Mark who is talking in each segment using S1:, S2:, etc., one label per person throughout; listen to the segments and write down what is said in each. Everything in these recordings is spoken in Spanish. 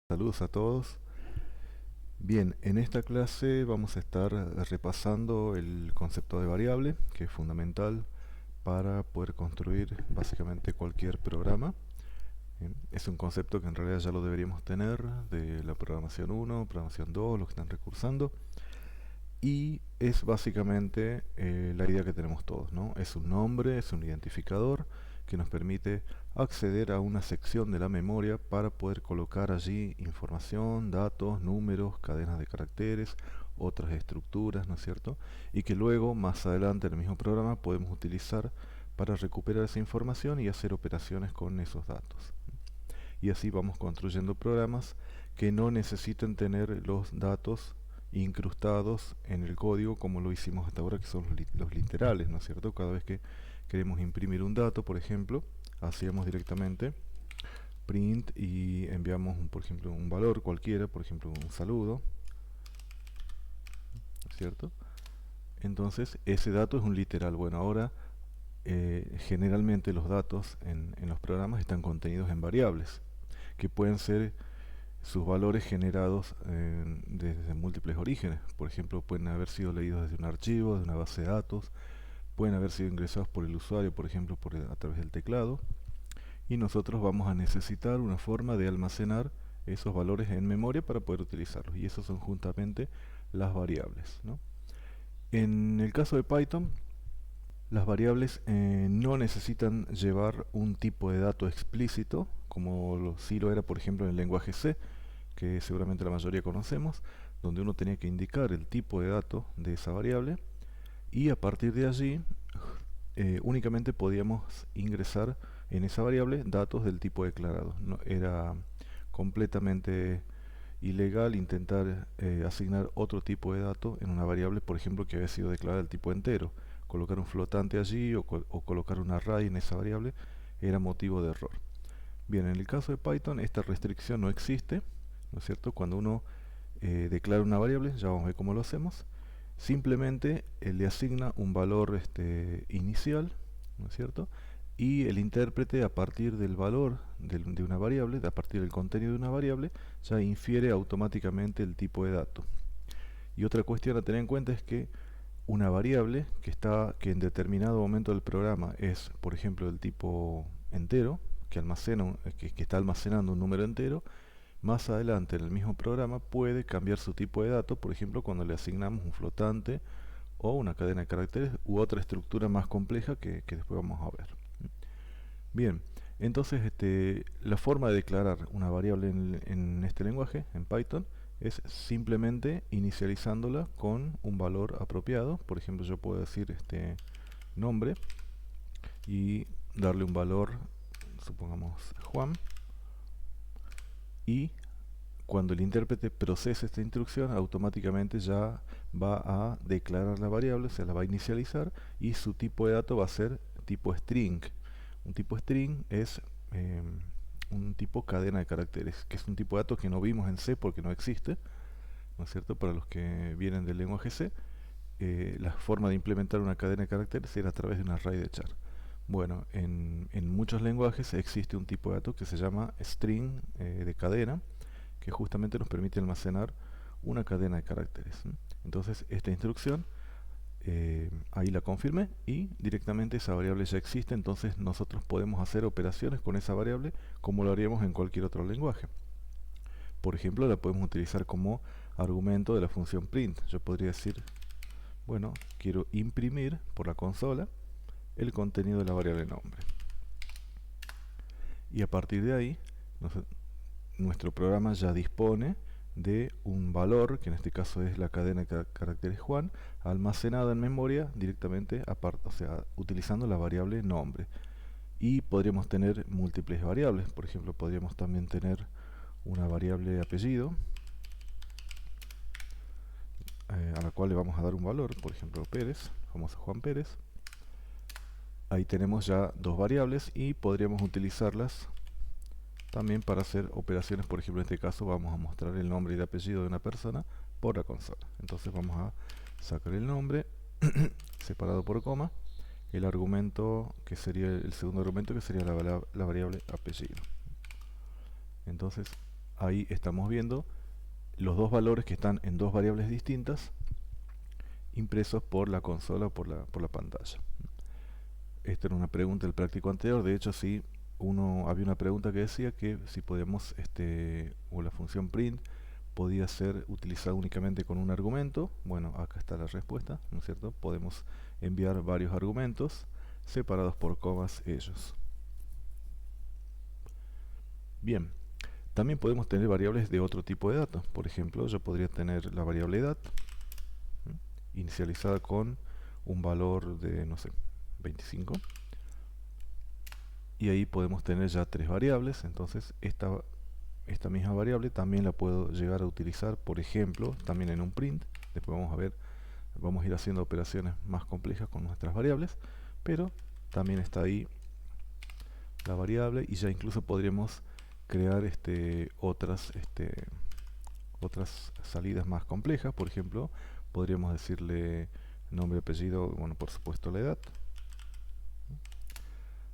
S1: Saludos a todos. Bien, en esta clase vamos a estar repasando el concepto de variable, que es fundamental para poder construir básicamente cualquier programa. Es un concepto que en realidad ya lo deberíamos tener de la programación 1, programación 2, los que están recursando. Y es básicamente la idea que tenemos todos, ¿no? Es un nombre, es un identificador que nos permite acceder a una sección de la memoria para poder colocar allí información, datos, números, cadenas de caracteres, otras estructuras, ¿no es cierto? Y que luego, más adelante en el mismo programa, podemos utilizar para recuperar esa información y hacer operaciones con esos datos. Y así vamos construyendo programas que no necesiten tener los datos incrustados en el código como lo hicimos hasta ahora, que son los literales, ¿no es cierto? Cada vez que queremos imprimir un dato, por ejemplo, hacíamos directamente print y enviamos, por ejemplo, un valor cualquiera, por ejemplo, un saludo, ¿no es cierto? Entonces, ese dato es un literal. Bueno, ahora generalmente los datos en los programas están contenidos en variables, que pueden ser sus valores generados desde múltiples orígenes. Por ejemplo, pueden haber sido leídos desde un archivo, de una base de datos, pueden haber sido ingresados por el usuario, por ejemplo, a través del teclado, y nosotros vamos a necesitar una forma de almacenar esos valores en memoria para poder utilizarlos, y esos son juntamente las variables, ¿no? En el caso de Python, las variables no necesitan llevar un tipo de dato explícito, como sí lo era, por ejemplo, en el lenguaje C, que seguramente la mayoría conocemos, donde uno tenía que indicar el tipo de dato de esa variable, y a partir de allí únicamente podíamos ingresar en esa variable datos del tipo declarado. No, era completamente ilegal intentar asignar otro tipo de dato en una variable, por ejemplo, que había sido declarada el tipo entero. Colocar un flotante allí o colocar un array en esa variable era motivo de error. Bien, en el caso de Python esta restricción no existe, ¿no es cierto? Cuando uno declara una variable, ya vamos a ver cómo lo hacemos, simplemente le asigna un valor inicial, ¿no es cierto? Y el intérprete, a partir del valor de una variable, a partir del contenido de una variable, ya infiere automáticamente el tipo de dato. Y otra cuestión a tener en cuenta es que una variable que en determinado momento del programa es, por ejemplo, del tipo entero, que está almacenando un número entero, más adelante en el mismo programa puede cambiar su tipo de dato, por ejemplo, cuando le asignamos un flotante o una cadena de caracteres u otra estructura más compleja que después vamos a ver. Bien, entonces la forma de declarar una variable en este lenguaje, en Python, es simplemente inicializándola con un valor apropiado. Por ejemplo, yo puedo decir nombre y darle un valor, supongamos Juan, y cuando el intérprete procese esta instrucción, automáticamente ya va a declarar la variable, se la va a inicializar, y su tipo de dato va a ser tipo string. Un tipo string es un tipo cadena de caracteres, que es un tipo de datos que no vimos en C porque no existe, ¿no es cierto? Para los que vienen del lenguaje C, la forma de implementar una cadena de caracteres era a través de un array de char. Bueno, en muchos lenguajes existe un tipo de dato que se llama string de cadena, que justamente nos permite almacenar una cadena de caracteres. Entonces esta instrucción ahí la confirmé y directamente esa variable ya existe, entonces nosotros podemos hacer operaciones con esa variable como lo haríamos en cualquier otro lenguaje. Por ejemplo, la podemos utilizar como argumento de la función print. Yo podría decir, bueno, quiero imprimir por la consola el contenido de la variable nombre. Y a partir de ahí, nuestro programa ya dispone de un valor, que en este caso es la cadena de caracteres Juan, almacenada en memoria directamente, o sea, utilizando la variable nombre. Y podríamos tener múltiples variables. Por ejemplo, podríamos también tener una variable apellido, a la cual le vamos a dar un valor, por ejemplo Pérez, famoso Juan Pérez. Ahí tenemos ya dos variables y podríamos utilizarlas también para hacer operaciones. Por ejemplo, en este caso vamos a mostrar el nombre y el apellido de una persona por la consola. Entonces vamos a sacar el nombre separado por coma, el argumento que sería el segundo argumento, que sería la variable apellido. Entonces ahí estamos viendo los dos valores que están en dos variables distintas impresos por la consola o por la pantalla. Esta era una pregunta del práctico anterior. De hecho, sí, había una pregunta que decía que si podíamos, o la función print podía ser utilizada únicamente con un argumento. Bueno, acá está la respuesta, ¿no es cierto? Podemos enviar varios argumentos separados por comas ellos. Bien, también podemos tener variables de otro tipo de datos. Por ejemplo, yo podría tener la variable edad inicializada con un valor de, no sé, 25. Y ahí podemos tener ya tres variables. Entonces esta misma variable también la puedo llegar a utilizar, por ejemplo, también en un print. Después vamos a ir haciendo operaciones más complejas con nuestras variables, pero también está ahí la variable y ya incluso podríamos crear otras salidas más complejas. Por ejemplo, podríamos decirle nombre, apellido, bueno, por supuesto la edad.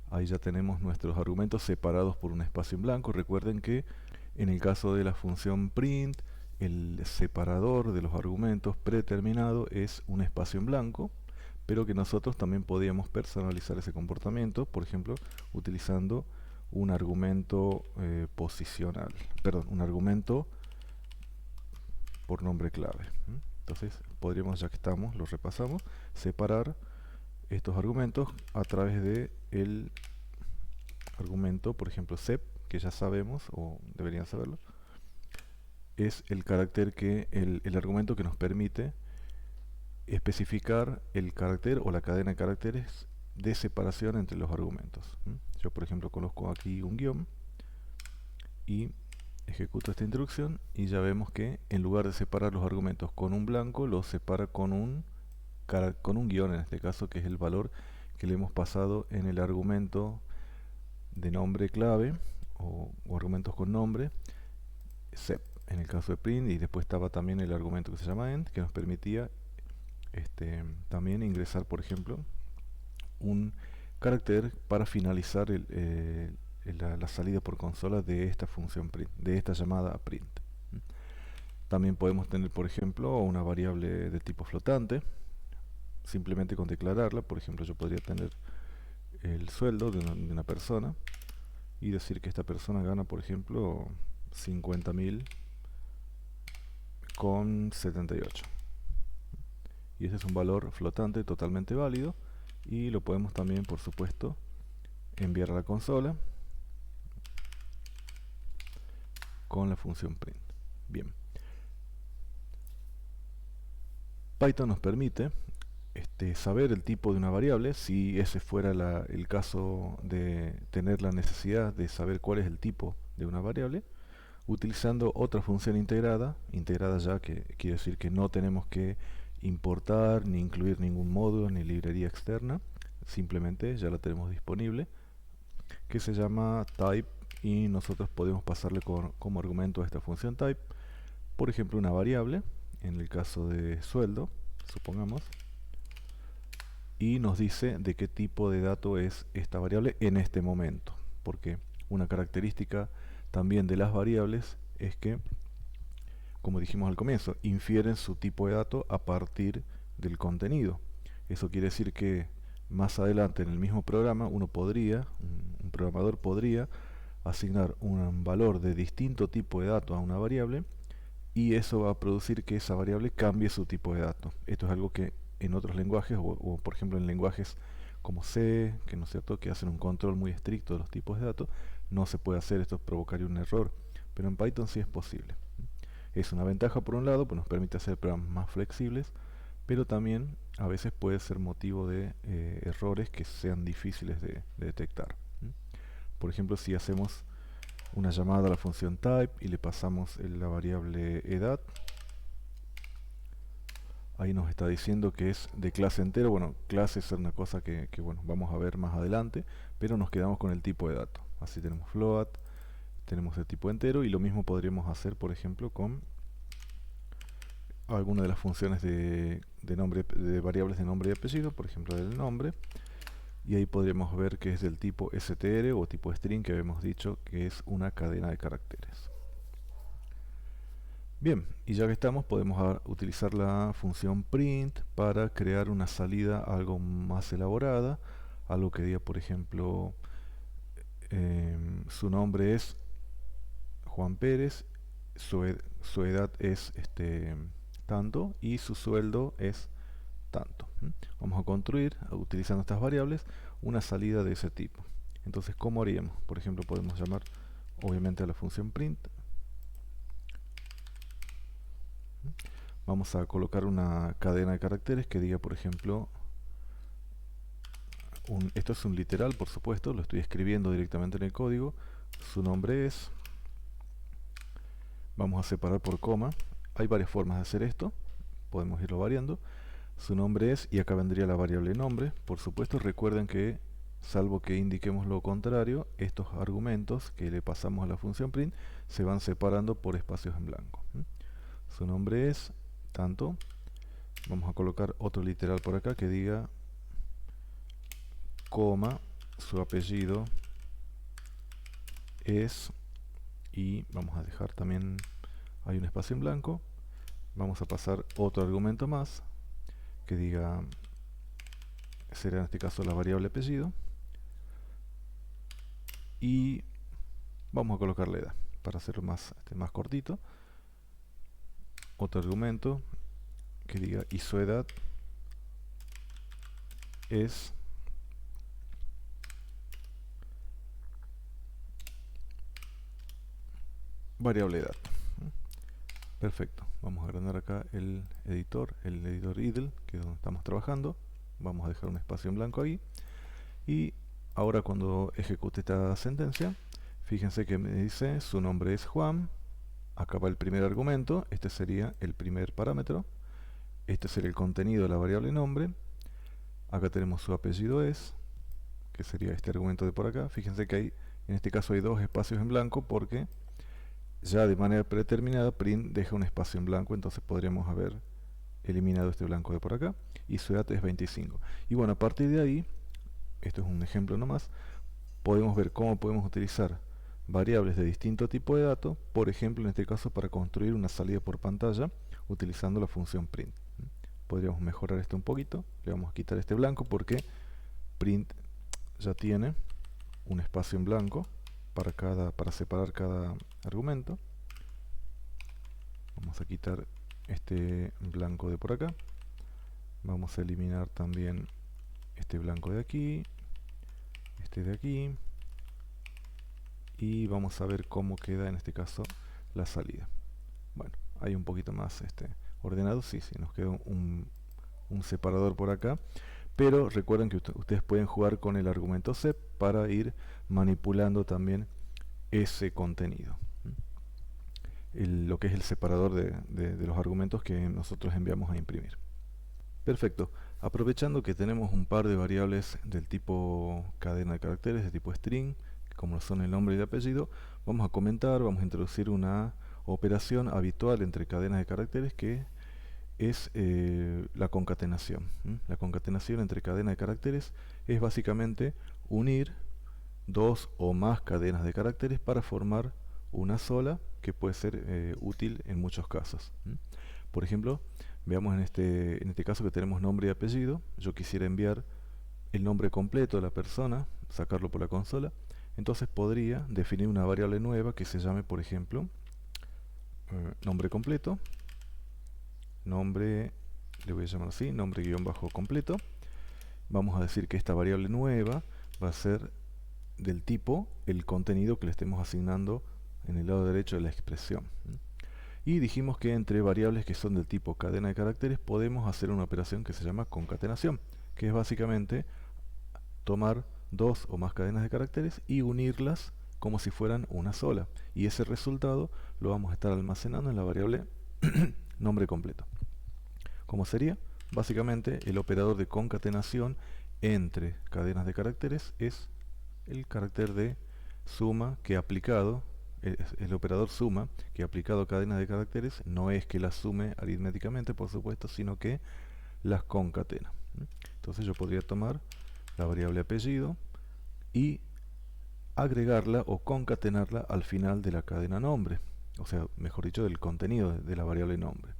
S1: Ahí ya tenemos nuestros argumentos separados por un espacio en blanco. Recuerden que en el caso de la función print, el separador de los argumentos predeterminado es un espacio en blanco, pero que nosotros también podíamos personalizar ese comportamiento, por ejemplo, utilizando un argumento posicional, perdón, un argumento por nombre clave. Entonces podríamos, ya que estamos, lo repasamos, separar estos argumentos a través de el argumento, por ejemplo, sep, que ya sabemos, o deberían saberlo, es el carácter el argumento que nos permite especificar el carácter o la cadena de caracteres de separación entre los argumentos. Yo, por ejemplo, coloco aquí un guión y ejecuto esta instrucción y ya vemos que en lugar de separar los argumentos con un blanco, los separa con un guión, en este caso, que es el valor que le hemos pasado en el argumento de nombre clave o argumentos con nombre sep en el caso de print, y después estaba también el argumento que se llama end, que nos permitía también ingresar, por ejemplo, un carácter para finalizar la salida por consola de esta función print, de esta llamada print. También podemos tener, por ejemplo, una variable de tipo flotante, simplemente con declararla. Por ejemplo, yo podría tener el sueldo de una persona y decir que esta persona gana, por ejemplo, 50.000 con 78. Y ese es un valor flotante totalmente válido y lo podemos también, por supuesto, enviar a la consola con la función print. Bien. Python nos permite saber el tipo de una variable, si ese fuera el caso de tener la necesidad de saber cuál es el tipo de una variable, utilizando otra función integrada ya que quiere decir que no tenemos que importar ni incluir ningún módulo ni librería externa, simplemente ya la tenemos disponible, que se llama type, y nosotros podemos pasarle como argumento a esta función type, por ejemplo, una variable, en el caso de sueldo, supongamos, y nos dice de qué tipo de dato es esta variable en este momento, porque una característica también de las variables es que, como dijimos al comienzo, infieren su tipo de dato a partir del contenido. Eso quiere decir que más adelante en el mismo programa un programador podría asignar un valor de distinto tipo de dato a una variable, y eso va a producir que esa variable cambie su tipo de dato. Esto es algo que en otros lenguajes, o por ejemplo en lenguajes como C, que no es cierto, que hacen un control muy estricto de los tipos de datos, no se puede hacer. Esto provocaría un error, pero en Python sí es posible. Es una ventaja por un lado, pues nos permite hacer programas más flexibles, pero también a veces puede ser motivo de errores que sean difíciles de detectar. Por ejemplo, si hacemos una llamada a la función type y le pasamos la variable edad, ahí nos está diciendo que es de clase entero. Bueno, clase es una cosa que bueno, vamos a ver más adelante, pero nos quedamos con el tipo de dato. Así tenemos float, tenemos el tipo entero, y lo mismo podríamos hacer, por ejemplo, con alguna de las funciones de variables de nombre y apellido, por ejemplo del nombre, y ahí podríamos ver que es del tipo str o tipo string, que habíamos dicho que es una cadena de caracteres. Bien, y ya que estamos, podemos utilizar la función print para crear una salida algo más elaborada, algo que diga, por ejemplo, su nombre es Juan Pérez, su edad es tanto y su sueldo es tanto. Vamos a construir, utilizando estas variables, una salida de ese tipo. Entonces, ¿cómo haríamos? Por ejemplo, podemos llamar obviamente a la función print. Vamos a colocar una cadena de caracteres que diga, por ejemplo, esto es un literal, por supuesto, lo estoy escribiendo directamente en el código. Su nombre es, vamos a separar por coma. Hay varias formas de hacer esto, podemos irlo variando. Su nombre es, y acá vendría la variable nombre. Por supuesto, recuerden que, salvo que indiquemos lo contrario, estos argumentos que le pasamos a la función print se van separando por espacios en blanco. Su nombre es tanto. Vamos a colocar otro literal por acá que diga coma, su apellido es, y vamos a dejar también, hay un espacio en blanco. Vamos a pasar otro argumento más que diga, será en este caso la variable apellido, y vamos a colocar la edad para hacerlo más cortito. Otro argumento que diga, y su edad es variable edad. Perfecto, vamos a agrandar acá el editor idle, que es donde estamos trabajando. Vamos a dejar un espacio en blanco ahí, y ahora cuando ejecute esta sentencia, fíjense que me dice su nombre es Juan. Acá va el primer argumento, este sería el primer parámetro, este sería el contenido de la variable nombre. Acá tenemos su apellido es, que sería este argumento de por acá. Fíjense que hay, en este caso hay dos espacios en blanco porque ya de manera predeterminada print deja un espacio en blanco, entonces podríamos haber eliminado este blanco de por acá, y su edad es 25. Y bueno, a partir de ahí, esto es un ejemplo nomás, podemos ver cómo podemos utilizar variables de distinto tipo de dato, por ejemplo en este caso para construir una salida por pantalla utilizando la función print. Podríamos mejorar esto un poquito, le vamos a quitar este blanco porque print ya tiene un espacio en blanco para separar cada argumento. Vamos a quitar este blanco de por acá, vamos a eliminar también este blanco de aquí, este de aquí, y vamos a ver cómo queda en este caso la salida. Bueno, hay un poquito más ordenado, sí, nos quedó un separador por acá, pero recuerden que ustedes pueden jugar con el argumento sep para ir manipulando también ese contenido, lo que es el separador de los argumentos que nosotros enviamos a imprimir. Perfecto, aprovechando que tenemos un par de variables del tipo cadena de caracteres, de tipo string, como son el nombre y el apellido, vamos a introducir una operación habitual entre cadenas de caracteres que es la concatenación. La concatenación entre cadenas de caracteres es básicamente unir dos o más cadenas de caracteres para formar una sola, que puede ser útil en muchos casos. Por ejemplo, veamos en este caso que tenemos nombre y apellido. Yo quisiera enviar el nombre completo de la persona, sacarlo por la consola. Entonces podría definir una variable nueva que se llame, por ejemplo, nombre completo, nombre, le voy a llamar así, nombre guión bajo completo. Vamos a decir que esta variable nueva va a ser del tipo el contenido que le estemos asignando en el lado derecho de la expresión. Y dijimos que entre variables que son del tipo cadena de caracteres podemos hacer una operación que se llama concatenación, que es básicamente tomar dos o más cadenas de caracteres y unirlas como si fueran una sola, y ese resultado lo vamos a estar almacenando en la variable nombre completo. ¿Cómo sería? Básicamente el operador de concatenación entre cadenas de caracteres es el carácter de suma que aplicado, el operador suma que aplicado a cadenas de caracteres no es que las sume aritméticamente, por supuesto, sino que las concatena. Entonces yo podría tomar la variable apellido y agregarla o concatenarla al final de la cadena nombre. o sea, mejor dicho, del contenido de la variable nombre.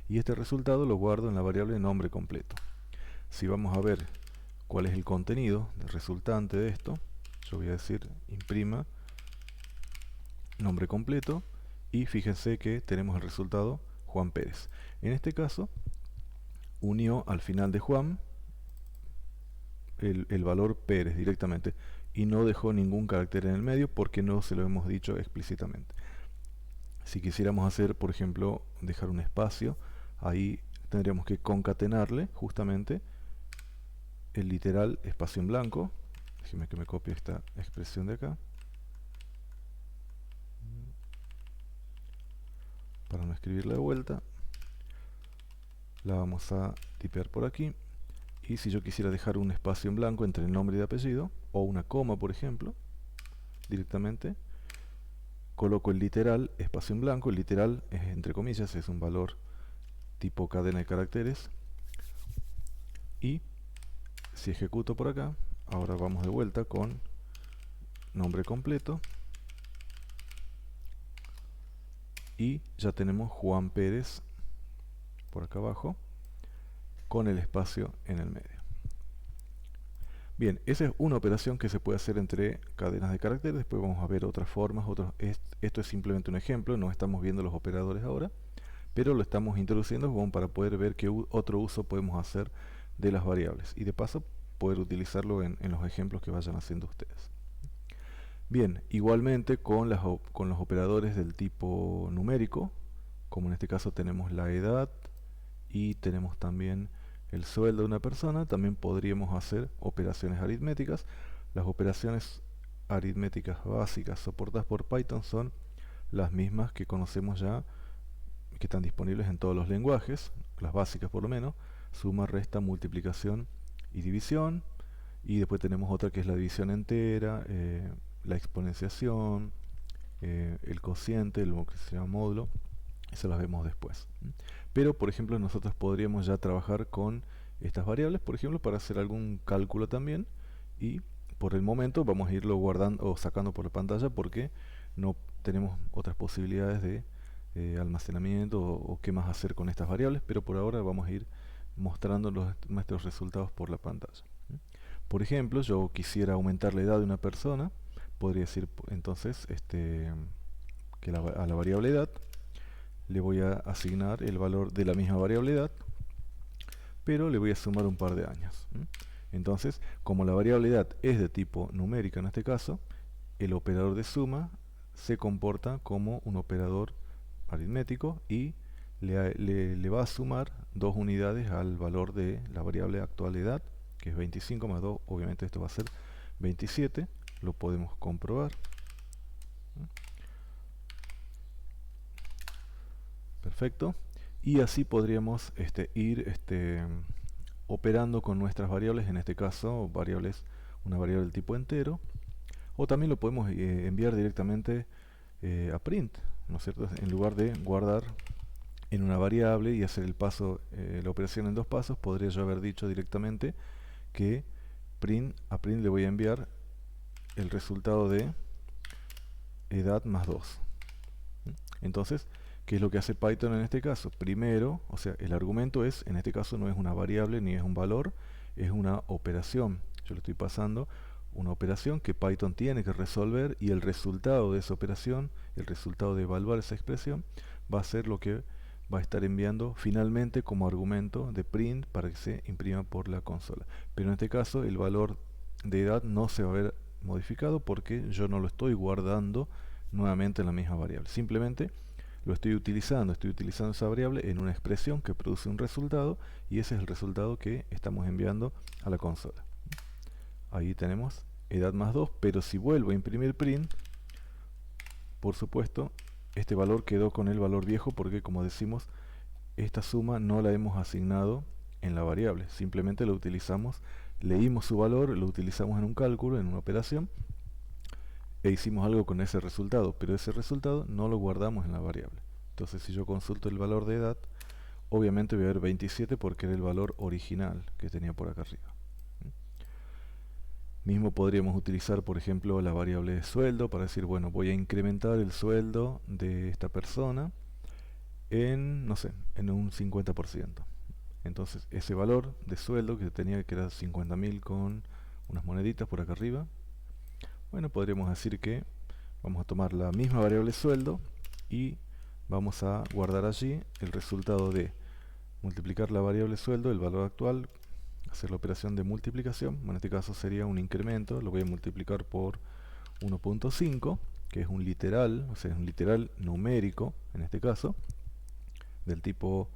S1: Y este resultado lo guardo en la variable nombre completo. Si vamos a ver cuál es el contenido resultante de esto, yo voy a decir imprima nombre completo y fíjense que tenemos el resultado Juan Pérez. En este caso, unió al final de Juan el valor Pérez directamente y no dejó ningún carácter en el medio porque no se lo hemos dicho explícitamente. Si quisiéramos hacer, por ejemplo, dejar un espacio, ahí tendríamos que concatenarle justamente el literal espacio en blanco. Déjeme que me copie esta expresión de acá para no escribirla de vuelta. La vamos a tipear por aquí. Y si yo quisiera dejar un espacio en blanco entre el nombre y el apellido, o una coma, por ejemplo, directamente, coloco el literal espacio en blanco. El literal es, entre comillas, es un valor tipo cadena de caracteres. Y si ejecuto por acá, ahora vamos de vuelta con nombre completo. Y ya tenemos Juan Pérez por acá abajo con el espacio en el medio. Bien, esa es una operación que se puede hacer entre cadenas de caracteres. Después vamos a ver otras formas. Esto es simplemente un ejemplo, no estamos viendo los operadores ahora, pero lo estamos introduciendo como para poder ver qué otro uso podemos hacer de las variables y de paso poder utilizarlo en los ejemplos que vayan haciendo ustedes. Bien, igualmente con los operadores del tipo numérico, como en este caso tenemos la edad y tenemos también el sueldo de una persona, también podríamos hacer operaciones aritméticas. Las operaciones aritméticas básicas soportadas por Python son las mismas que conocemos ya, que están disponibles en todos los lenguajes, las básicas por lo menos: suma, resta, multiplicación y división. Y después tenemos otra que es la división entera, la exponenciación, el cociente, lo que se llama módulo. Eso las vemos después. Pero, por ejemplo, nosotros podríamos ya trabajar con estas variables, por ejemplo, para hacer algún cálculo también. Y por el momento vamos a irlo guardando o sacando por la pantalla porque no tenemos otras posibilidades de almacenamiento o qué más hacer con estas variables. Pero por ahora vamos a ir mostrando nuestros resultados por la pantalla. Por ejemplo, yo quisiera aumentar la edad de una persona. Podría decir entonces que a la variable edad le voy a asignar el valor de la misma variable edad, pero le voy a sumar un par de años. Entonces, como la variable edad es de tipo numérica en este caso, el operador de suma se comporta como un operador aritmético y le va a sumar 2 unidades al valor de la variable actual edad, que es 25 más 2, obviamente esto va a ser 27, lo podemos comprobar. Perfecto. Y así podríamos ir operando con nuestras variables, en este caso una variable del tipo entero, o también lo podemos enviar directamente a print, ¿no es cierto? En lugar de guardar en una variable y hacer la operación en 2 pasos, podría yo haber dicho directamente que a print le voy a enviar el resultado de edad más 2. Entonces, ¿qué es lo que hace Python en este caso? Primero, o sea, el argumento en este caso no es una variable ni es un valor, es una operación. Yo le estoy pasando una operación que Python tiene que resolver y el resultado de esa operación, el resultado de evaluar esa expresión, va a ser lo que va a estar enviando finalmente como argumento de print para que se imprima por la consola. Pero en este caso el valor de edad no se va a ver modificado porque yo no lo estoy guardando nuevamente en la misma variable. Simplemente lo estoy utilizando esa variable en una expresión que produce un resultado y ese es el resultado que estamos enviando a la consola. Ahí tenemos edad más 2, pero si vuelvo a imprimir print, por supuesto, este valor quedó con el valor viejo porque, como decimos, esta suma no la hemos asignado en la variable, simplemente lo utilizamos, leímos su valor, lo utilizamos en un cálculo, en una operación, e hicimos algo con ese resultado, pero ese resultado no lo guardamos en la variable. Entonces, si yo consulto el valor de edad, obviamente voy a ver 27 porque era el valor original que tenía por acá arriba. Mismo podríamos utilizar, por ejemplo, la variable de sueldo para decir, bueno, voy a incrementar el sueldo de esta persona en, no sé, en un 50%. Entonces, ese valor de sueldo que tenía, que era 50.000 con unas moneditas por acá arriba, bueno, podríamos decir que vamos a tomar la misma variable sueldo y vamos a guardar allí el resultado de multiplicar la variable sueldo, el valor actual, hacer la operación de multiplicación. Bueno, en este caso sería un incremento, lo voy a multiplicar por 1.5, que es un literal, o sea, es un literal numérico en este caso, del tipo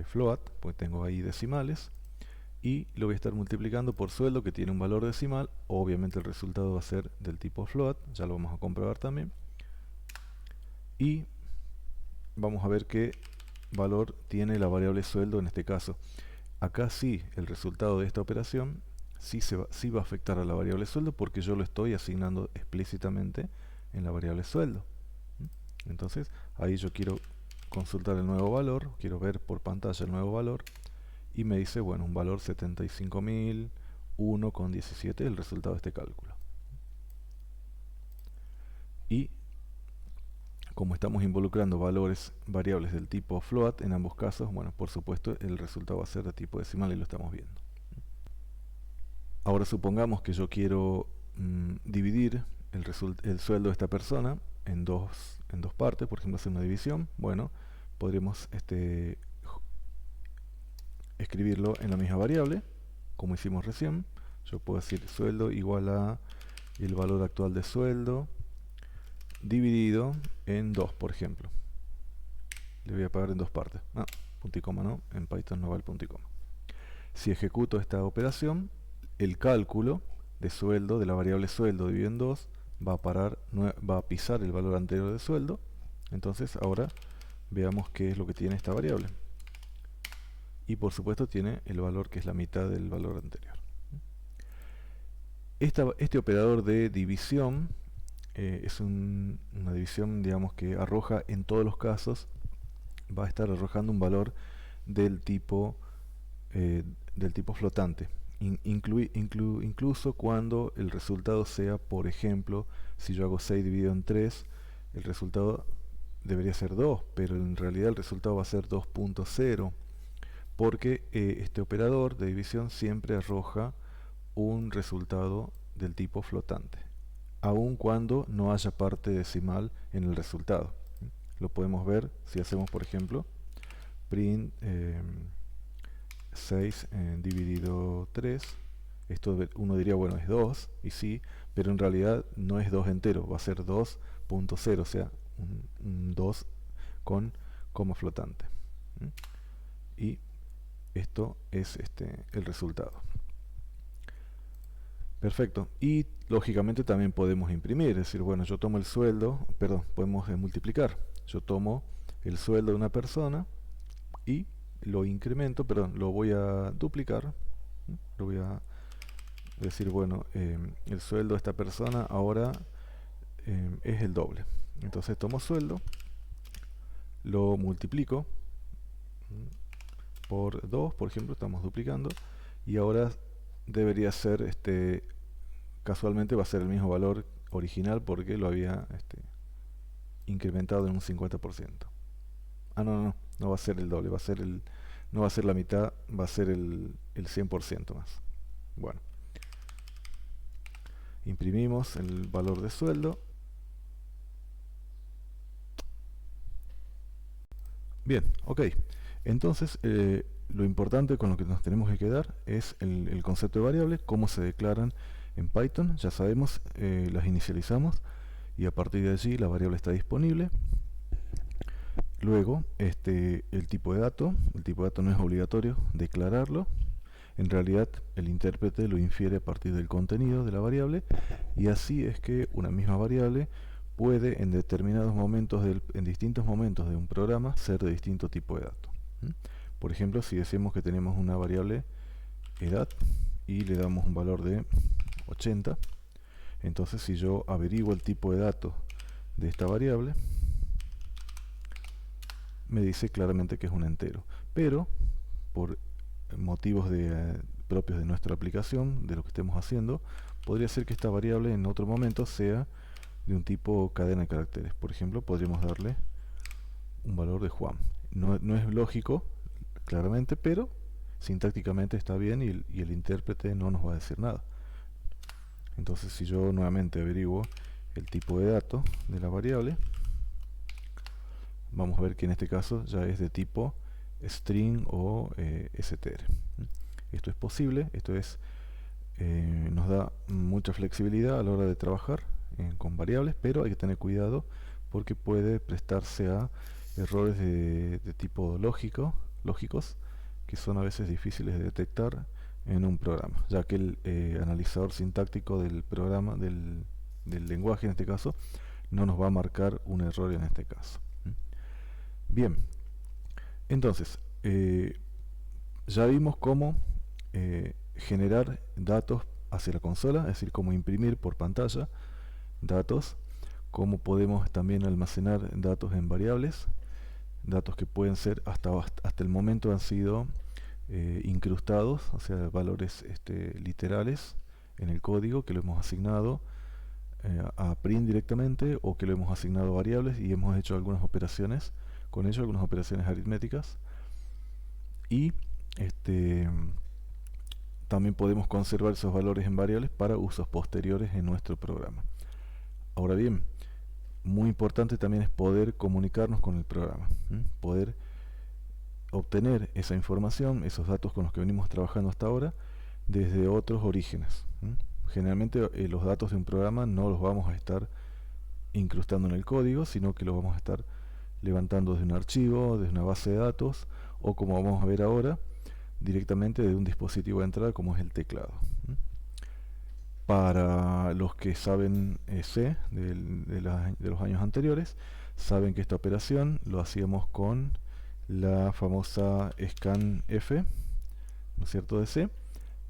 S1: float, pues tengo ahí decimales, y lo voy a estar multiplicando por sueldo, que tiene un valor decimal. Obviamente el resultado va a ser del tipo float, ya lo vamos a comprobar también, y vamos a ver qué valor tiene la variable sueldo en este caso. Acá sí, el resultado de esta operación sí va a afectar a la variable sueldo, porque yo lo estoy asignando explícitamente en la variable sueldo. Entonces ahí yo quiero consultar el nuevo valor, quiero ver por pantalla el nuevo valor, y me dice, bueno, un valor 75.001,17, el resultado de este cálculo. Y como estamos involucrando variables del tipo float en ambos casos, bueno, por supuesto el resultado va a ser de tipo decimal, y lo estamos viendo. Ahora supongamos que yo quiero dividir el sueldo de esta persona en dos partes, por ejemplo hacer una división. Bueno, podríamos escribirlo en la misma variable, como hicimos recién. Yo puedo decir sueldo igual a el valor actual de sueldo dividido en 2, por ejemplo. Le voy a pagar en dos partes. Punto y coma no, en Python no va el punto y coma. Si ejecuto esta operación, el cálculo de sueldo, de la variable sueldo dividido en 2, va a pisar el valor anterior de sueldo. Entonces ahora veamos qué es lo que tiene esta variable. Y por supuesto tiene el valor que es la mitad del valor anterior. Este operador de división es una división, digamos, que arroja en todos los casos, va a estar arrojando un valor del tipo flotante. Incluso cuando el resultado sea, por ejemplo, si yo hago 6 dividido en 3, el resultado debería ser 2, pero en realidad el resultado va a ser 2.0, porque este operador de división siempre arroja un resultado del tipo flotante, aun cuando no haya parte decimal en el resultado. Lo podemos ver si hacemos, por ejemplo, print 6 dividido 3. Esto uno diría, bueno, es 2, y sí, pero en realidad no es 2 entero, va a ser 2.0, o sea, un 2 con coma flotante. Y esto es el resultado. Perfecto. Y lógicamente también podemos imprimir, es decir, bueno, yo tomo el sueldo, perdón, podemos multiplicar. Yo tomo el sueldo de una persona y lo incremento, perdón, lo voy a duplicar. Lo voy a decir, bueno, el sueldo de esta persona ahora es el doble. Entonces tomo sueldo, lo multiplico por 2, por ejemplo, estamos duplicando, y ahora debería ser, casualmente va a ser el mismo valor original, porque lo había incrementado en un 50%. No va a ser el doble, no va a ser la mitad, va a ser el 100% más. Bueno, imprimimos el valor de sueldo. Bien, ok. Entonces, lo importante con lo que nos tenemos que quedar es el concepto de variable, cómo se declaran en Python. Ya sabemos, las inicializamos y a partir de allí la variable está disponible. Luego, el tipo de dato no es obligatorio declararlo. En realidad, el intérprete lo infiere a partir del contenido de la variable, y así es que una misma variable puede en distintos momentos de un programa ser de distinto tipo de dato. Por ejemplo, si decimos que tenemos una variable edad y le damos un valor de 80, entonces si yo averiguo el tipo de dato de esta variable, me dice claramente que es un entero, pero por motivos propios de nuestra aplicación, de lo que estemos haciendo, podría ser que esta variable en otro momento sea de un tipo cadena de caracteres. Por ejemplo, podríamos darle un valor de Juan. No es lógico, claramente, pero sintácticamente está bien y el intérprete no nos va a decir nada. Entonces, si yo nuevamente averiguo el tipo de dato de la variable, vamos a ver que en este caso ya es de tipo string o str. Esto es posible, nos da mucha flexibilidad a la hora de trabajar con variables, pero hay que tener cuidado porque puede prestarse a errores de tipo lógicos, que son a veces difíciles de detectar en un programa, ya que el analizador sintáctico del programa, del lenguaje en este caso, no nos va a marcar un error en este caso. Bien, entonces, ya vimos cómo generar datos hacia la consola, es decir, cómo imprimir por pantalla datos, cómo podemos también almacenar datos en variables, datos que pueden ser hasta el momento han sido incrustados, o sea, valores literales en el código que lo hemos asignado a print directamente o que lo hemos asignado a variables y hemos hecho algunas operaciones con ello, algunas operaciones aritméticas y también podemos conservar esos valores en variables para usos posteriores en nuestro programa. Ahora bien, muy importante también es poder comunicarnos con el programa, poder obtener esa información, esos datos con los que venimos trabajando hasta ahora, desde otros orígenes. Generalmente los datos de un programa no los vamos a estar incrustando en el código, sino que los vamos a estar levantando desde un archivo, desde una base de datos, o como vamos a ver ahora, directamente de un dispositivo de entrada como es el teclado. Para los que saben C de los años anteriores, saben que esta operación lo hacíamos con la famosa scanf, ¿no es cierto?, de C,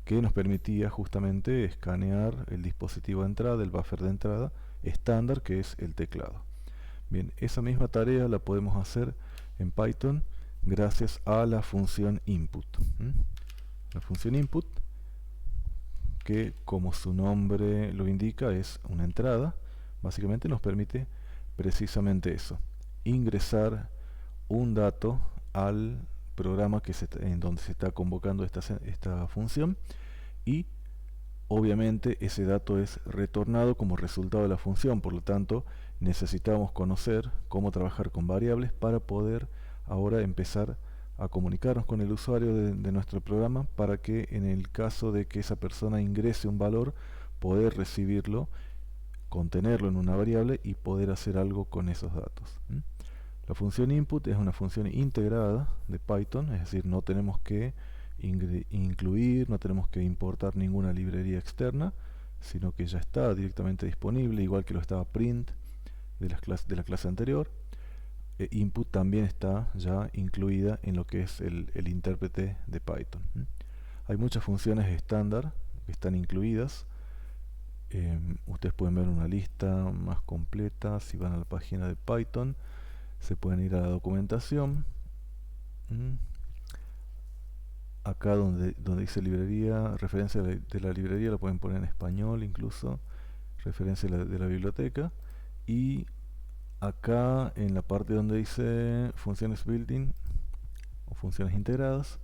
S1: que nos permitía justamente escanear el dispositivo de entrada, el buffer de entrada estándar, que es el teclado. Bien, esa misma tarea la podemos hacer en Python gracias a la función input. La función input, que como su nombre lo indica es una entrada, básicamente nos permite precisamente eso, ingresar un dato al programa en donde se está convocando esta función y obviamente ese dato es retornado como resultado de la función, por lo tanto necesitamos conocer cómo trabajar con variables para poder ahora empezar a comunicarnos con el usuario de nuestro programa para que en el caso de que esa persona ingrese un valor, poder recibirlo, contenerlo en una variable y poder hacer algo con esos datos. La función input es una función integrada de Python, es decir, no tenemos que incluir, no tenemos que importar ninguna librería externa, sino que ya está directamente disponible, igual que lo estaba print de la clase anterior. Input también está ya incluida en lo que es el intérprete de Python. Hay muchas funciones estándar que están incluidas. Ustedes pueden ver una lista más completa si van a la página de Python. Se pueden ir a la documentación. Acá donde dice librería, referencia de la librería, la pueden poner en español incluso, referencia de la biblioteca, y acá en la parte donde dice funciones built-in o funciones integradas,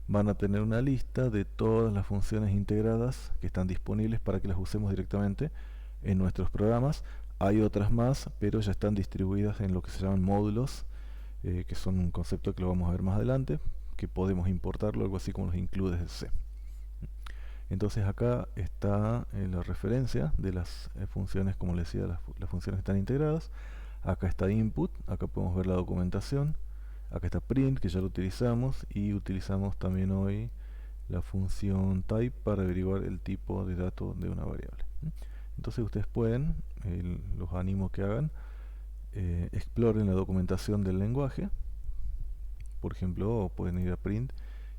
S1: van a tener una lista de todas las funciones integradas que están disponibles para que las usemos directamente en nuestros programas. Hay otras más, pero ya están distribuidas en lo que se llaman módulos, que son un concepto que lo vamos a ver más adelante, que podemos importarlo, algo así como los includes de C. Entonces acá está la referencia de las funciones, como les decía, las funciones están integradas. Acá está input, acá podemos ver la documentación. Acá está print, que ya lo utilizamos, y utilizamos también hoy la función type para averiguar el tipo de dato de una variable. Entonces ustedes pueden, los animo que hagan, exploren la documentación del lenguaje. Por ejemplo, pueden ir a print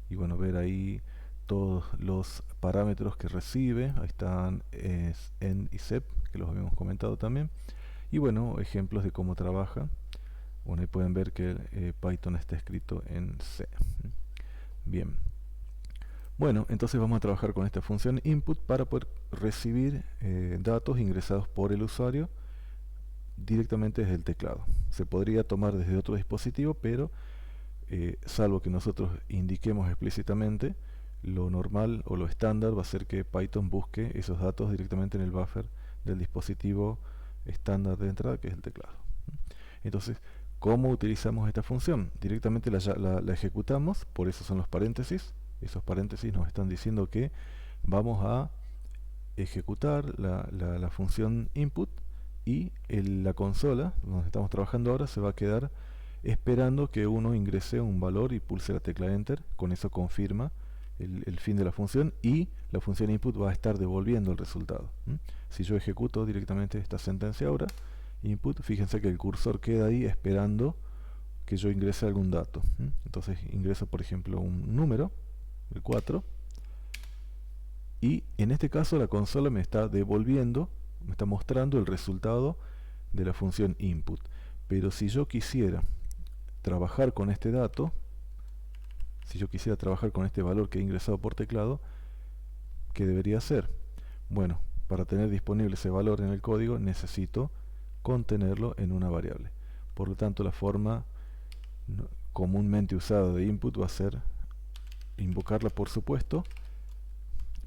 S1: y bueno, ver ahí todos los parámetros que recibe. Ahí están end y sep, que los habíamos comentado también. Y bueno, ejemplos de cómo trabaja. Bueno, ahí pueden ver que Python está escrito en C. Bien. Bueno, entonces vamos a trabajar con esta función input para poder recibir datos ingresados por el usuario directamente desde el teclado. Se podría tomar desde otro dispositivo, pero salvo que nosotros indiquemos explícitamente, lo normal o lo estándar va a ser que Python busque esos datos directamente en el buffer del dispositivo estándar de entrada, que es el teclado. Entonces, ¿cómo utilizamos esta función? Directamente la ejecutamos, por eso son los paréntesis. Esos paréntesis nos están diciendo que vamos a ejecutar la función input, y la consola donde estamos trabajando ahora se va a quedar esperando que uno ingrese un valor y pulse la tecla enter. Con eso confirma el fin de la función, y la función input va a estar devolviendo el resultado. Si yo ejecuto directamente esta sentencia ahora, input, fíjense que el cursor queda ahí esperando que yo ingrese algún dato. Entonces ingreso, por ejemplo, un número, el 4, y en este caso la consola me está devolviendo, me está mostrando el resultado de la función input. Pero si yo quisiera trabajar con este dato, si yo quisiera trabajar con este valor que he ingresado por teclado, ¿qué debería hacer? Bueno, para tener disponible ese valor en el código necesito contenerlo en una variable. Por lo tanto, la forma comúnmente usada de input va a ser invocarla, por supuesto,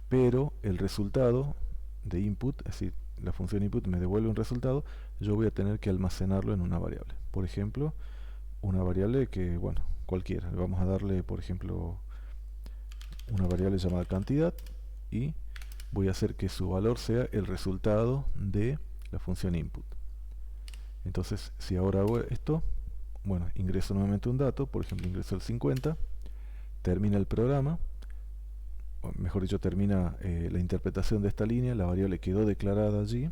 S1: pero el resultado de input, es decir, la función input me devuelve un resultado, yo voy a tener que almacenarlo en una variable. Por ejemplo, una variable que, bueno, cualquiera. Vamos a darle, por ejemplo, una variable llamada cantidad, y voy a hacer que su valor sea el resultado de la función input. Entonces, si ahora hago esto, bueno, ingreso nuevamente un dato, por ejemplo, ingreso el 50, termina el programa, o mejor dicho, termina la interpretación de esta línea, la variable quedó declarada allí,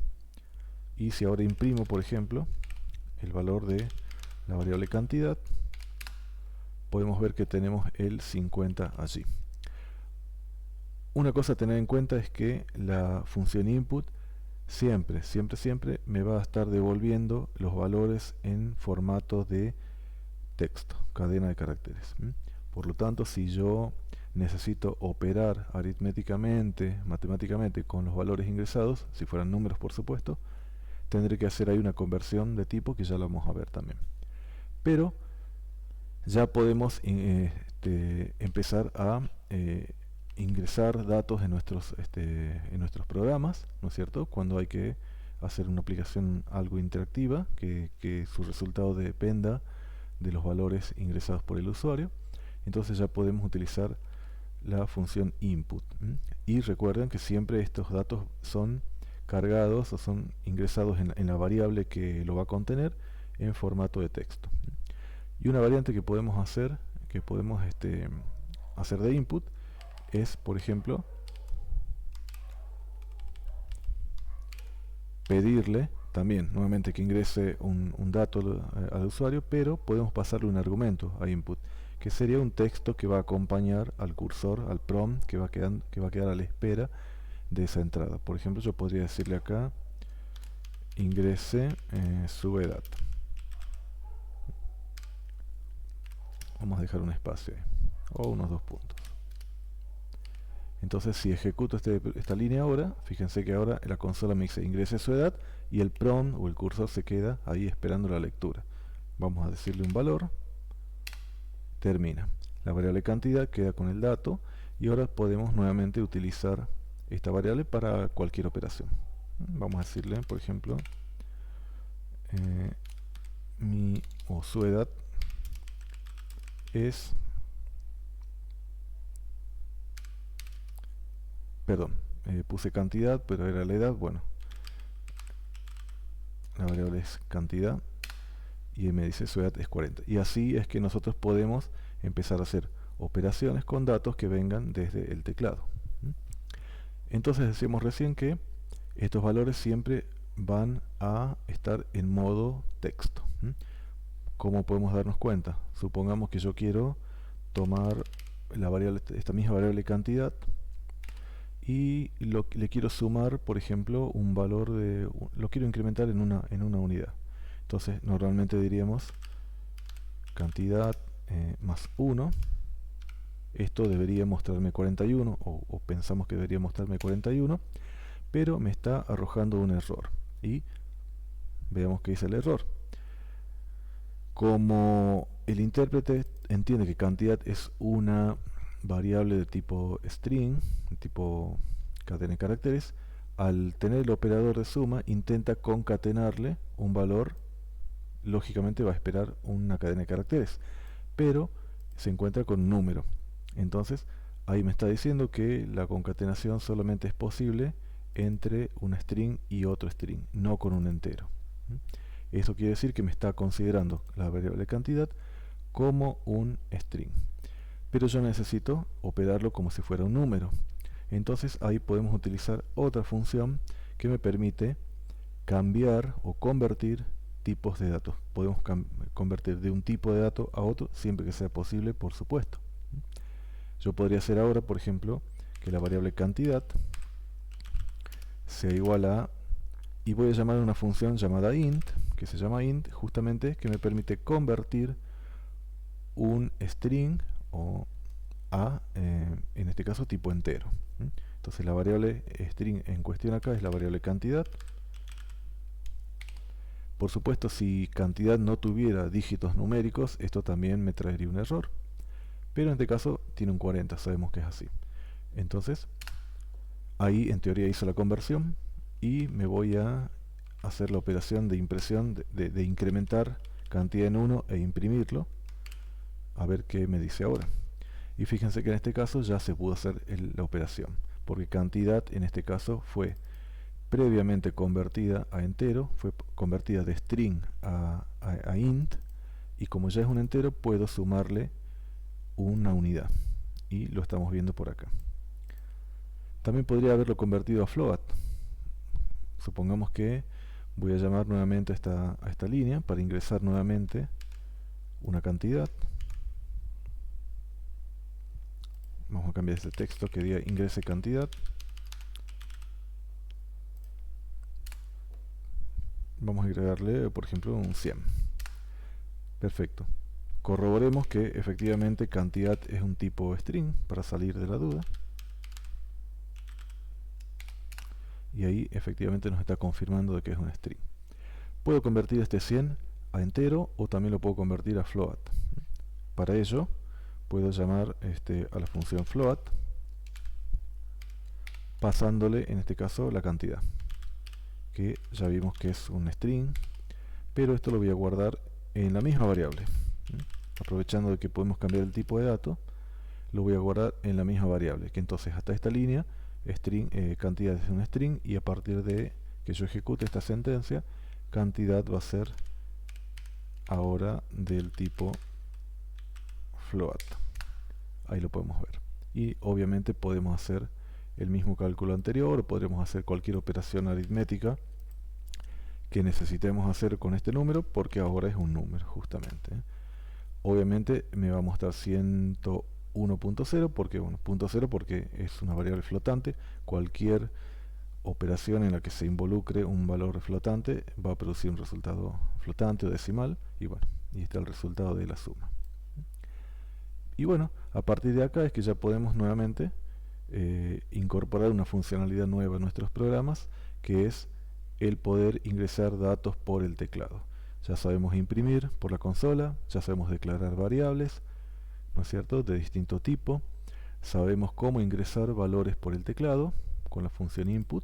S1: y si ahora imprimo, por ejemplo, el valor de la variable cantidad, podemos ver que tenemos el 50 allí. Una cosa a tener en cuenta es que la función input siempre me va a estar devolviendo los valores en formato de texto, cadena de caracteres. Por lo tanto, si yo necesito operar aritméticamente, matemáticamente con los valores ingresados, si fueran números por supuesto, tendré que hacer ahí una conversión de tipo que ya lo vamos a ver también. Pero ya podemos empezar a ingresar datos en nuestros programas, ¿no es cierto? Cuando hay que hacer una aplicación algo interactiva, que su resultado dependa de los valores ingresados por el usuario. Entonces ya podemos utilizar la función input. Y recuerden que siempre estos datos son cargados o son ingresados en la variable que lo va a contener en formato de texto. Y una variante que podemos hacer, hacer de input, es, por ejemplo, pedirle también nuevamente que ingrese un dato al usuario, pero podemos pasarle un argumento a input, que sería un texto que va a acompañar al cursor, al prompt, que va a quedar a la espera de esa entrada. Por ejemplo, yo podría decirle acá, ingrese su edad. Vamos a dejar un espacio ahí, o unos 2 puntos. Entonces, si ejecuto esta línea ahora, fíjense que ahora la consola me dice ingrese su edad, y el prompt o el cursor se queda ahí esperando la lectura. Vamos a decirle un valor, termina. La variable cantidad queda con el dato, y ahora podemos nuevamente utilizar esta variable para cualquier operación. Vamos a decirle, por ejemplo, su edad es, perdón, puse cantidad, pero era la edad. Bueno, la variable es cantidad, y me dice su edad es 40. Y así es que nosotros podemos empezar a hacer operaciones con datos que vengan desde el teclado. Entonces decíamos recién que estos valores siempre van a estar en modo texto. ¿Cómo podemos darnos cuenta? Supongamos que yo quiero tomar la variable, esta misma variable cantidad, y le quiero sumar, por ejemplo, un valor lo quiero incrementar en una unidad. Entonces normalmente diríamos cantidad más 1 esto debería mostrarme 41, o pensamos que debería mostrarme 41, pero me está arrojando un error. Y veamos qué dice el error. Como el intérprete entiende que cantidad es una variable de tipo string, de tipo cadena de caracteres, al tener el operador de suma intenta concatenarle un valor, lógicamente va a esperar una cadena de caracteres, pero se encuentra con un número. Entonces ahí me está diciendo que la concatenación solamente es posible entre un string y otro string, no con un entero. Eso quiere decir que me está considerando la variable cantidad como un string, pero yo necesito operarlo como si fuera un número. Entonces ahí podemos utilizar otra función que me permite cambiar o convertir tipos de datos. Podemos convertir de un tipo de dato a otro siempre que sea posible, por supuesto. Yo podría hacer ahora, por ejemplo, que la variable cantidad sea igual a, y voy a llamar una función llamada int, que se llama int, justamente, que me permite convertir un string a, en este caso, tipo entero. Entonces la variable string en cuestión acá es la variable cantidad. Por supuesto, si cantidad no tuviera dígitos numéricos, esto también me traería un error. Pero en este caso tiene un 40, sabemos que es así. Entonces, ahí en teoría hizo la conversión y me voy a hacer la operación de impresión, de incrementar cantidad en 1 e imprimirlo. A ver qué me dice ahora. Y fíjense que en este caso ya se pudo hacer la operación, porque cantidad en este caso fue previamente convertida a entero, fue convertida de string a int, y como ya es un entero puedo sumarle una unidad, y lo estamos viendo por acá. También podría haberlo convertido a float. Supongamos que voy a llamar nuevamente a esta línea para ingresar nuevamente una cantidad. Vamos a cambiar este texto que diga ingrese cantidad. Vamos a agregarle, por ejemplo, un 100. Perfecto. Corroboremos que efectivamente cantidad es un tipo string para salir de la duda. Y ahí efectivamente nos está confirmando de que es un string. Puedo convertir este 100 a entero o también lo puedo convertir a float. Para ello puedo llamar a la función float pasándole en este caso la cantidad, que ya vimos que es un string, pero esto lo voy a guardar en la misma variable. Aprovechando de que podemos cambiar el tipo de dato, lo voy a guardar en la misma variable, que entonces hasta esta línea string, cantidad es un string, y a partir de que yo ejecute esta sentencia, cantidad va a ser ahora del tipo float. Ahí lo podemos ver. Y obviamente podemos hacer el mismo cálculo anterior, o podremos hacer cualquier operación aritmética que necesitemos hacer con este número, porque ahora es un número justamente. Obviamente me va a mostrar 101.0 porque, bueno, 0 porque es una variable flotante. Cualquier operación en la que se involucre un valor flotante va a producir un resultado flotante o decimal, y bueno, y está el resultado de la suma. Y bueno, a partir de acá es que ya podemos nuevamente incorporar una funcionalidad nueva en nuestros programas, que es el poder ingresar datos por el teclado. Ya sabemos imprimir por la consola, ya sabemos declarar variables, ¿no es cierto?, de distinto tipo. Sabemos cómo ingresar valores por el teclado con la función input.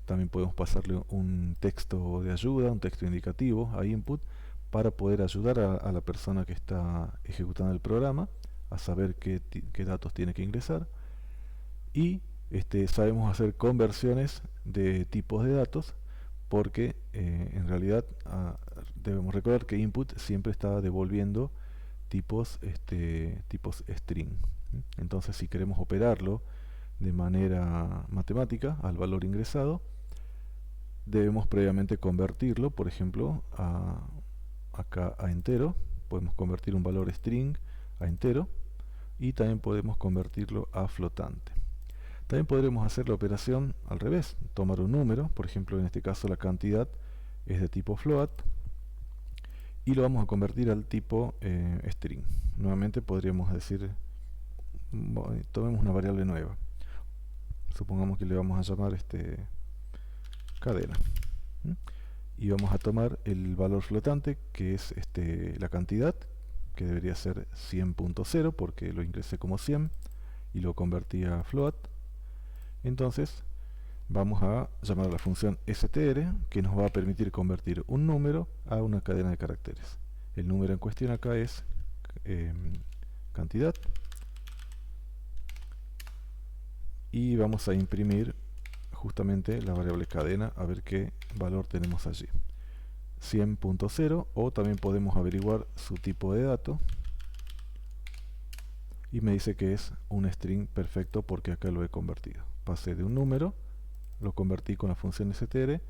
S1: También podemos pasarle un texto de ayuda, un texto indicativo a input, para poder ayudar a la persona que está ejecutando el programa a saber qué datos tiene que ingresar. Y sabemos hacer conversiones de tipos de datos, porque en realidad debemos recordar que input siempre está devolviendo tipos string. Entonces, si queremos operarlo de manera matemática al valor ingresado, debemos previamente convertirlo, por ejemplo, acá a entero. Podemos convertir un valor string a entero, y también podemos convertirlo a flotante. También podremos hacer la operación al revés, tomar un número, por ejemplo en este caso la cantidad es de tipo float, y lo vamos a convertir al tipo string. Nuevamente podríamos decir, tomemos una variable nueva. Supongamos que le vamos a llamar cadena. Y vamos a tomar el valor flotante, que es la cantidad, que debería ser 100.0 porque lo ingresé como 100 y lo convertí a float. Entonces vamos a llamar a la función str, que nos va a permitir convertir un número a una cadena de caracteres. El número en cuestión acá es cantidad, y vamos a imprimir justamente la variable cadena a ver qué valor tenemos allí. 100.0, o también podemos averiguar su tipo de dato, y me dice que es un string perfecto porque acá lo he convertido. Pasé de un número, lo convertí con la función str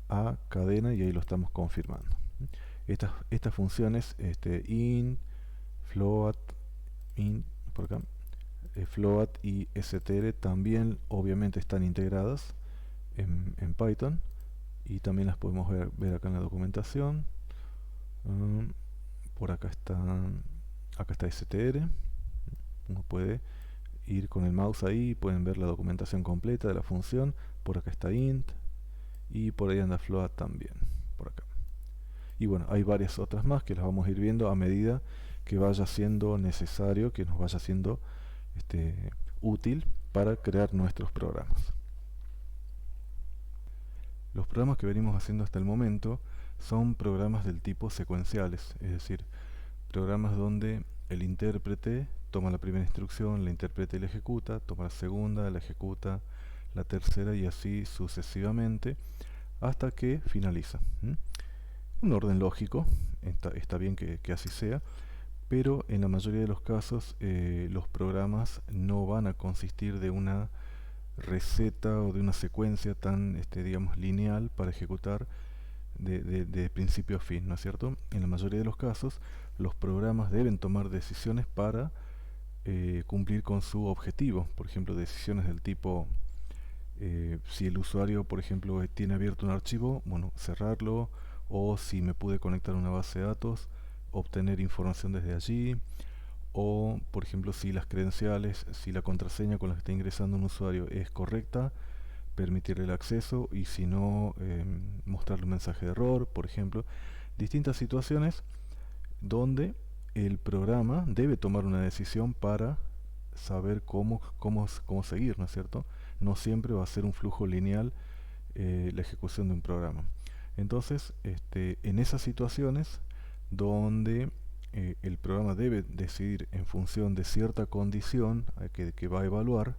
S1: a cadena y ahí lo estamos confirmando. Estas funciones int, float, por acá, float y str también obviamente están integradas en Python, y también las podemos ver acá en la documentación. Por acá está str. Uno puede ir con el mouse ahí y pueden ver la documentación completa de la función. Por acá está int, y por ahí anda float también, por acá. Y bueno, hay varias otras más que las vamos a ir viendo a medida que vaya siendo necesario, que nos vaya siendo útil para crear nuestros programas. Los programas que venimos haciendo hasta el momento son programas del tipo secuenciales, es decir, programas donde el intérprete toma la primera instrucción, la intérprete la ejecuta, toma la segunda, la ejecuta, la tercera, y así sucesivamente hasta que finaliza. Un orden lógico, está bien que así sea, pero en la mayoría de los casos los programas no van a consistir de una receta o de una secuencia tan digamos lineal para ejecutar de principio a fin, ¿no es cierto? En la mayoría de los casos los programas deben tomar decisiones para cumplir con su objetivo. Por ejemplo, decisiones del tipo si el usuario, por ejemplo, tiene abierto un archivo, bueno, cerrarlo, o si me pude conectar a una base de datos, obtener información desde allí, o por ejemplo si las credenciales, si la contraseña con la que está ingresando un usuario es correcta, permitirle el acceso, y si no, mostrarle un mensaje de error, por ejemplo. Distintas situaciones donde el programa debe tomar una decisión para saber cómo seguir, ¿no es cierto? No siempre va a ser un flujo lineal la ejecución de un programa. Entonces, en esas situaciones donde el programa debe decidir en función de cierta condición que va a evaluar,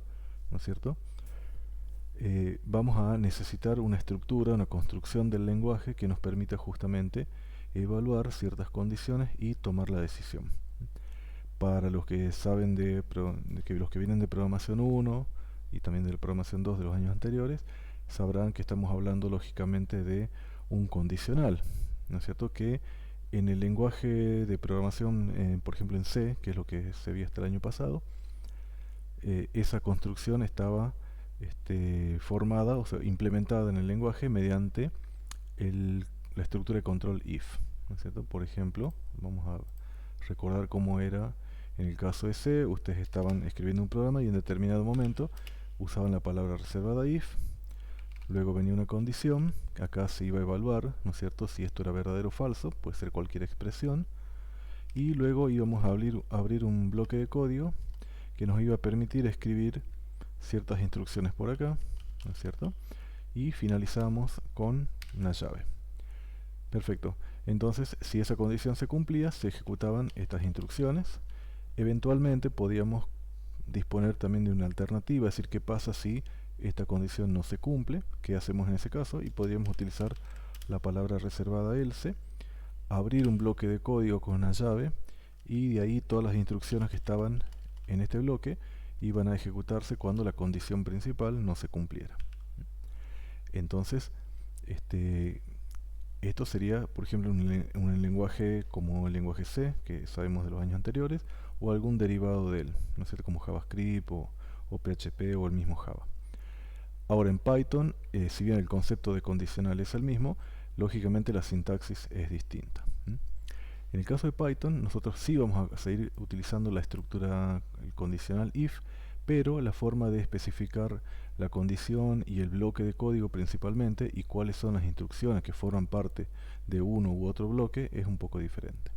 S1: ¿no es cierto? Vamos a necesitar una estructura, una construcción del lenguaje que nos permita justamente evaluar ciertas condiciones y tomar la decisión. Para los que saben los que vienen de programación 1 y también de la programación 2 de los años anteriores, sabrán que estamos hablando lógicamente de un condicional, ¿no es cierto? Que en el lenguaje de programación, por ejemplo en C, que es lo que se vio hasta el año pasado, esa construcción estaba formada, o sea, implementada en el lenguaje mediante la estructura de control if, ¿no es cierto? Por ejemplo, vamos a recordar cómo era en el caso de C. Ustedes estaban escribiendo un programa y en determinado momento usaban la palabra reservada if, luego venía una condición, acá se iba a evaluar, ¿no es cierto?, si esto era verdadero o falso, puede ser cualquier expresión, y luego íbamos a abrir un bloque de código que nos iba a permitir escribir ciertas instrucciones por acá, ¿no es cierto?, y finalizamos con una llave. Perfecto. Entonces, si esa condición se cumplía, se ejecutaban estas instrucciones. Eventualmente podíamos disponer también de una alternativa, es decir, qué pasa si esta condición no se cumple, qué hacemos en ese caso, y podríamos utilizar la palabra reservada else, abrir un bloque de código con una llave, y de ahí todas las instrucciones que estaban en este bloque iban a ejecutarse cuando la condición principal no se cumpliera. Entonces, esto sería, por ejemplo, un lenguaje como el lenguaje C, que sabemos de los años anteriores, o algún derivado de él, ¿no es cierto?, como JavaScript o PHP o el mismo Java. Ahora en Python, si bien el concepto de condicional es el mismo, lógicamente la sintaxis es distinta. En el caso de Python, nosotros sí vamos a seguir utilizando la estructura el condicional if, pero la forma de especificar la condición y el bloque de código principalmente y cuáles son las instrucciones que forman parte de uno u otro bloque es un poco diferente.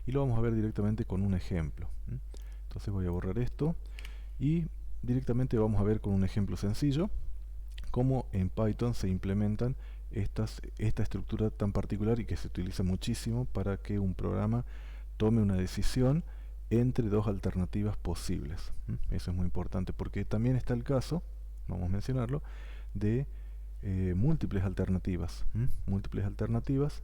S1: Y lo vamos a ver directamente con un ejemplo. Entonces voy a borrar esto y directamente vamos a ver con un ejemplo sencillo cómo en Python se implementan esta estructura tan particular y que se utiliza muchísimo para que un programa tome una decisión entre dos alternativas posibles. Eso es muy importante porque también está el caso, vamos a mencionarlo, de múltiples alternativas. Múltiples alternativas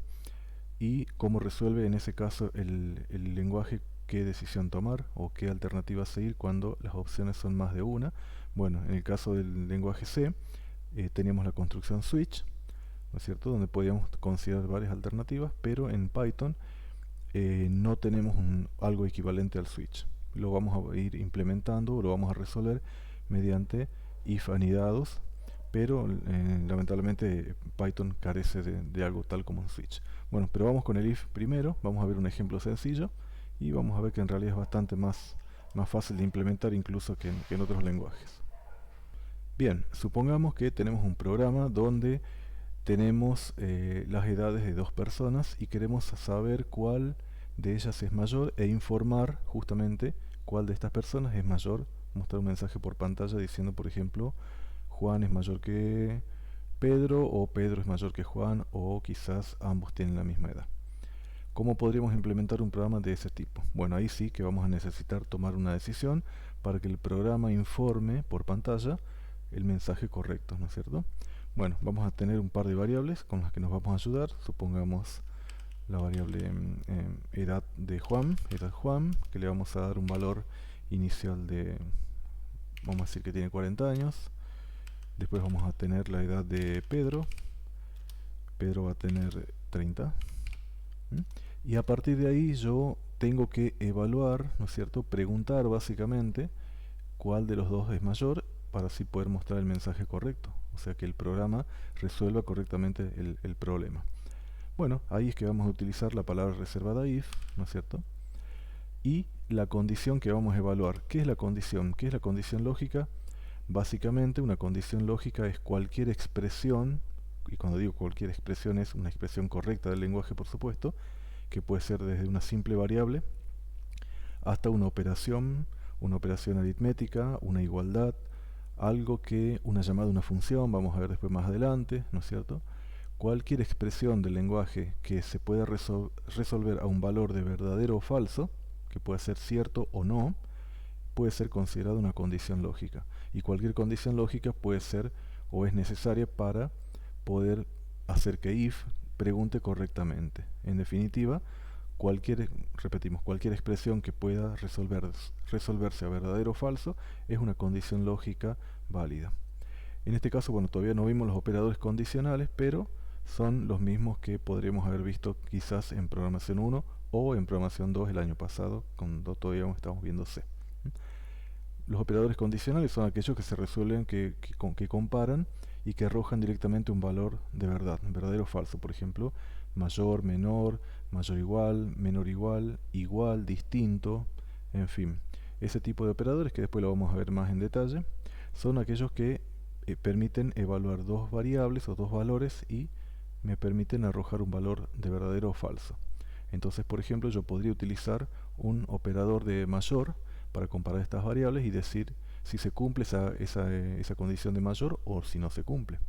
S1: y cómo resuelve en ese caso el lenguaje qué decisión tomar o qué alternativa seguir cuando las opciones son más de una. Bueno, en el caso del lenguaje C teníamos la construcción switch, ¿no es cierto?, donde podíamos considerar varias alternativas, pero en Python no tenemos algo equivalente al switch. Lo vamos a ir implementando o lo vamos a resolver mediante if anidados, pero lamentablemente Python carece de algo tal como un switch. Bueno, pero vamos con el if primero, vamos a ver un ejemplo sencillo y vamos a ver que en realidad es bastante más fácil de implementar incluso que en otros lenguajes. Bien, supongamos que tenemos un programa donde tenemos las edades de dos personas y queremos saber cuál de ellas es mayor e informar justamente cuál de estas personas es mayor, mostrar un mensaje por pantalla diciendo, por ejemplo, Juan es mayor que Pedro o Pedro es mayor que Juan o quizás ambos tienen la misma edad. ¿Cómo podríamos implementar un programa de ese tipo? Bueno, ahí sí que vamos a necesitar tomar una decisión para que el programa informe por pantalla el mensaje correcto, ¿no es cierto? Bueno, vamos a tener un par de variables con las que nos vamos a ayudar. Supongamos la variable edad de Juan, que le vamos a dar un valor inicial de, vamos a decir que tiene 40 años. Después vamos a tener la edad de Pedro. Pedro va a tener 30. Y a partir de ahí yo tengo que evaluar, ¿no es cierto?, preguntar básicamente cuál de los dos es mayor para así poder mostrar el mensaje correcto, o sea que el programa resuelva correctamente el problema. Bueno, ahí es que vamos a utilizar la palabra reservada if, ¿no es cierto? Y la condición que vamos a evaluar. ¿Qué es la condición? ¿Qué es la condición lógica? Básicamente una condición lógica es cualquier expresión, y cuando digo cualquier expresión es una expresión correcta del lenguaje, por supuesto, que puede ser desde una simple variable hasta una operación aritmética, una igualdad, algo que una llamada a una función, vamos a ver después más adelante, ¿no es cierto? Cualquier expresión del lenguaje que se pueda resolver a un valor de verdadero o falso, que puede ser cierto o no, puede ser considerada una condición lógica. Y cualquier condición lógica puede ser o es necesaria para poder hacer que if pregunte correctamente. En definitiva, cualquier expresión que pueda resolverse a verdadero o falso es una condición lógica válida. En este caso, bueno, todavía no vimos los operadores condicionales, pero son los mismos que podríamos haber visto quizás en programación 1 o en programación 2 el año pasado, cuando todavía estamos viendo C. Los operadores condicionales son aquellos que se resuelven, que comparan y que arrojan directamente un valor de verdad, verdadero o falso. Por ejemplo, mayor, menor, mayor igual, menor igual, igual, distinto, en fin. Ese tipo de operadores, que después lo vamos a ver más en detalle, son aquellos que permiten evaluar dos variables o dos valores y me permiten arrojar un valor de verdadero o falso. Entonces, por ejemplo, yo podría utilizar un operador de mayor para comparar estas variables y decir si se cumple esa condición de mayor o si no se cumple.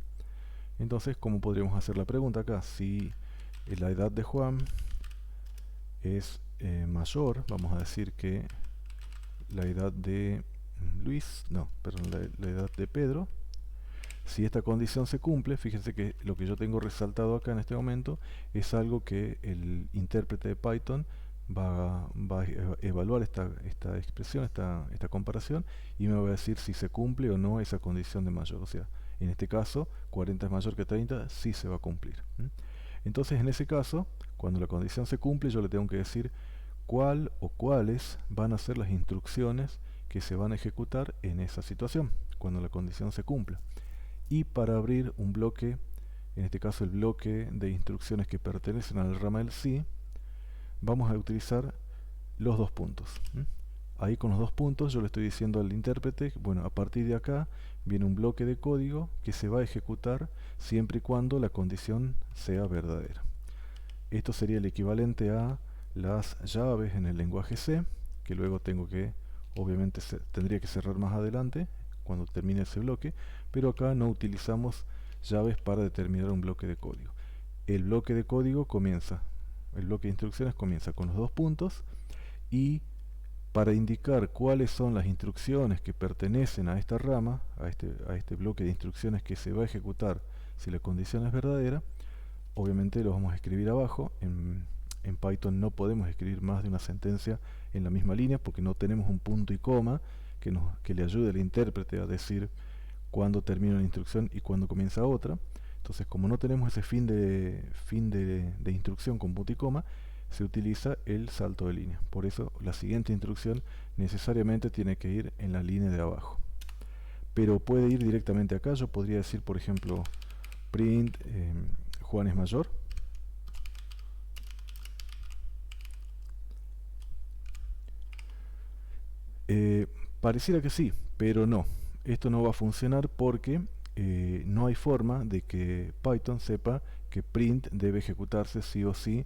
S1: Entonces, ¿cómo podríamos hacer la pregunta acá? Si la edad de Juan es mayor, vamos a decir que la edad de la edad de Pedro. Si esta condición se cumple, fíjense que lo que yo tengo resaltado acá en este momento es algo que el intérprete de Python va a evaluar esta expresión, esta comparación, y me va a decir si se cumple o no esa condición de mayor. O sea, en este caso, 40 es mayor que 30, sí se va a cumplir. Entonces, en ese caso, cuando la condición se cumple, yo le tengo que decir cuál o cuáles van a ser las instrucciones que se van a ejecutar en esa situación, cuando la condición se cumpla. Y para abrir un bloque, en este caso el bloque de instrucciones que pertenecen al ramal C, vamos a utilizar los dos puntos. Ahí con los dos puntos yo le estoy diciendo al intérprete, bueno, a partir de acá viene un bloque de código que se va a ejecutar siempre y cuando la condición sea verdadera. Esto sería el equivalente a las llaves en el lenguaje C, que luego tengo que, obviamente tendría que cerrar más adelante cuando termine ese bloque, pero acá no utilizamos llaves para determinar un bloque de código. El bloque de código comienza, el bloque de instrucciones comienza con los dos puntos, y para indicar cuáles son las instrucciones que pertenecen a esta rama, a este bloque de instrucciones que se va a ejecutar si la condición es verdadera, obviamente lo vamos a escribir abajo. En Python no podemos escribir más de una sentencia en la misma línea porque no tenemos un punto y coma que le ayude al intérprete a decir cuándo termina una instrucción y cuándo comienza otra. Entonces, como no tenemos ese fin de instrucción con punto y coma, se utiliza el salto de línea. Por eso la siguiente instrucción necesariamente tiene que ir en la línea de abajo. Pero puede ir directamente acá. Yo podría decir, por ejemplo, print Juan es mayor. Pareciera que sí, pero no. Esto no va a funcionar porque no hay forma de que Python sepa que print debe ejecutarse sí o sí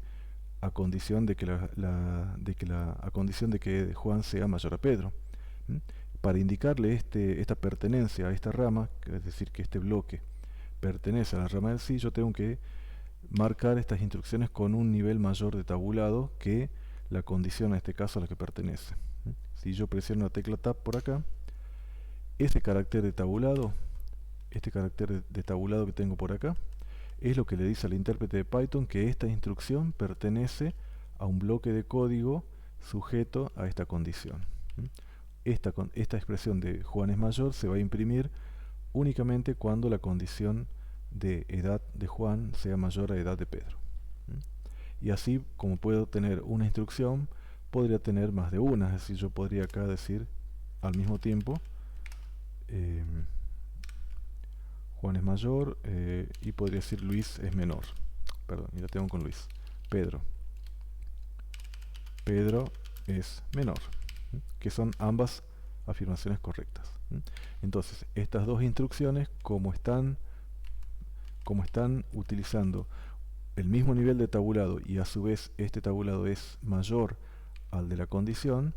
S1: a condición de que a condición de que Juan sea mayor a Pedro. ¿Mm? Para indicarle esta pertenencia a esta rama, es decir, que este bloque pertenece a la rama del sí, yo tengo que marcar estas instrucciones con un nivel mayor de tabulado que la condición, en este caso, a la que pertenece. Si yo presiono la tecla Tab por acá, ese carácter de tabulado, este carácter de tabulado que tengo por acá, es lo que le dice al intérprete de Python que esta instrucción pertenece a un bloque de código sujeto a esta condición. Esta expresión de Juan es mayor se va a imprimir únicamente cuando la condición de edad de Juan sea mayor a edad de Pedro. Y así, como puedo tener una instrucción, podría tener más de una. Es decir, yo podría acá decir al mismo tiempo Juan es mayor y podría decir Luis es menor. Perdón, y la tengo con Luis. Pedro es menor, que son ambas afirmaciones correctas. Entonces, estas dos instrucciones, como están utilizando el mismo nivel de tabulado y a su vez este tabulado es mayor al de la condición,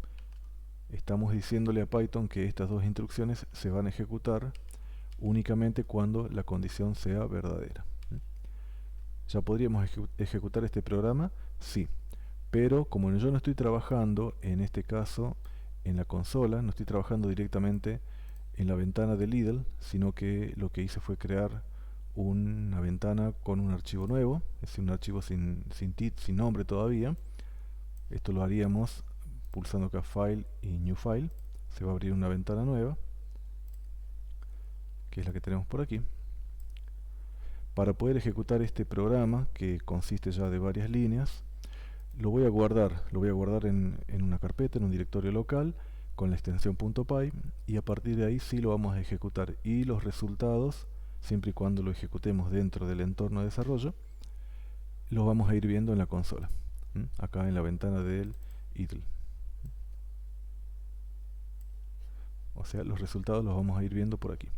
S1: estamos diciéndole a Python que estas dos instrucciones se van a ejecutar únicamente cuando la condición sea verdadera. ¿Ya podríamos ejecutar este programa? Sí, pero como yo no estoy trabajando en este caso en la consola, no estoy trabajando directamente en la ventana de Lidl, sino que lo que hice fue crear una ventana con un archivo nuevo, es decir, un archivo sin nombre todavía. Esto lo haríamos pulsando acá File y New File. Se va a abrir una ventana nueva, que es la que tenemos por aquí. Para poder ejecutar este programa, que consiste ya de varias líneas, lo voy a guardar en una carpeta, en un directorio local, con la extensión .py, y a partir de ahí sí lo vamos a ejecutar. Y los resultados, siempre y cuando lo ejecutemos dentro del entorno de desarrollo, los vamos a ir viendo en la consola, acá en la ventana del idle. O sea, los resultados los vamos a ir viendo por aquí.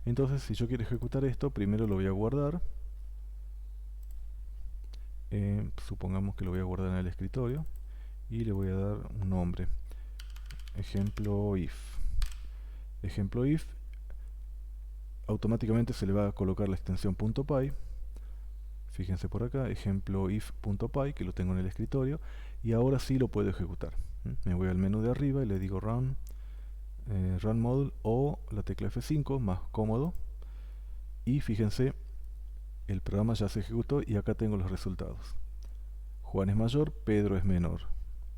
S1: Entonces, si yo quiero ejecutar esto, primero lo voy a guardar. Supongamos que lo voy a guardar en el escritorio y le voy a dar un nombre. Ejemplo if. Ejemplo if. Automáticamente se le va a colocar la extensión .py. Fíjense por acá, ejemplo if.py, que lo tengo en el escritorio, y ahora sí lo puedo ejecutar. Me voy al menú de arriba y le digo run module o la tecla F5, más cómodo, y fíjense, el programa ya se ejecutó y acá tengo los resultados. Juan es mayor, Pedro es menor,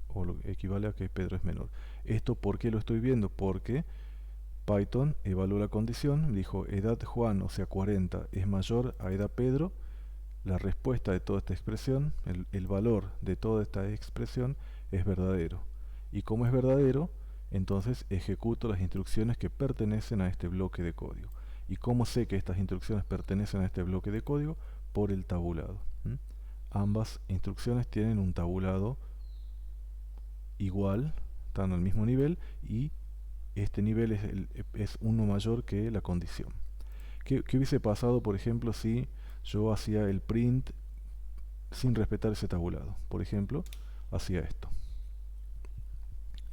S1: o lo que equivale a que Pedro es menor. ¿Esto por qué lo estoy viendo? Porque Python evaluó la condición, dijo edad Juan, o sea 40, es mayor a edad Pedro. La respuesta de toda esta expresión, el valor de toda esta expresión es verdadero. Y como es verdadero, entonces ejecuto las instrucciones que pertenecen a este bloque de código. ¿Y cómo sé que estas instrucciones pertenecen a este bloque de código? Por el tabulado. Ambas instrucciones tienen un tabulado igual, están al mismo nivel, y este nivel es uno mayor que la condición. ¿Qué hubiese pasado, por ejemplo, si yo hacía el print sin respetar ese tabulado? Por ejemplo, hacía esto.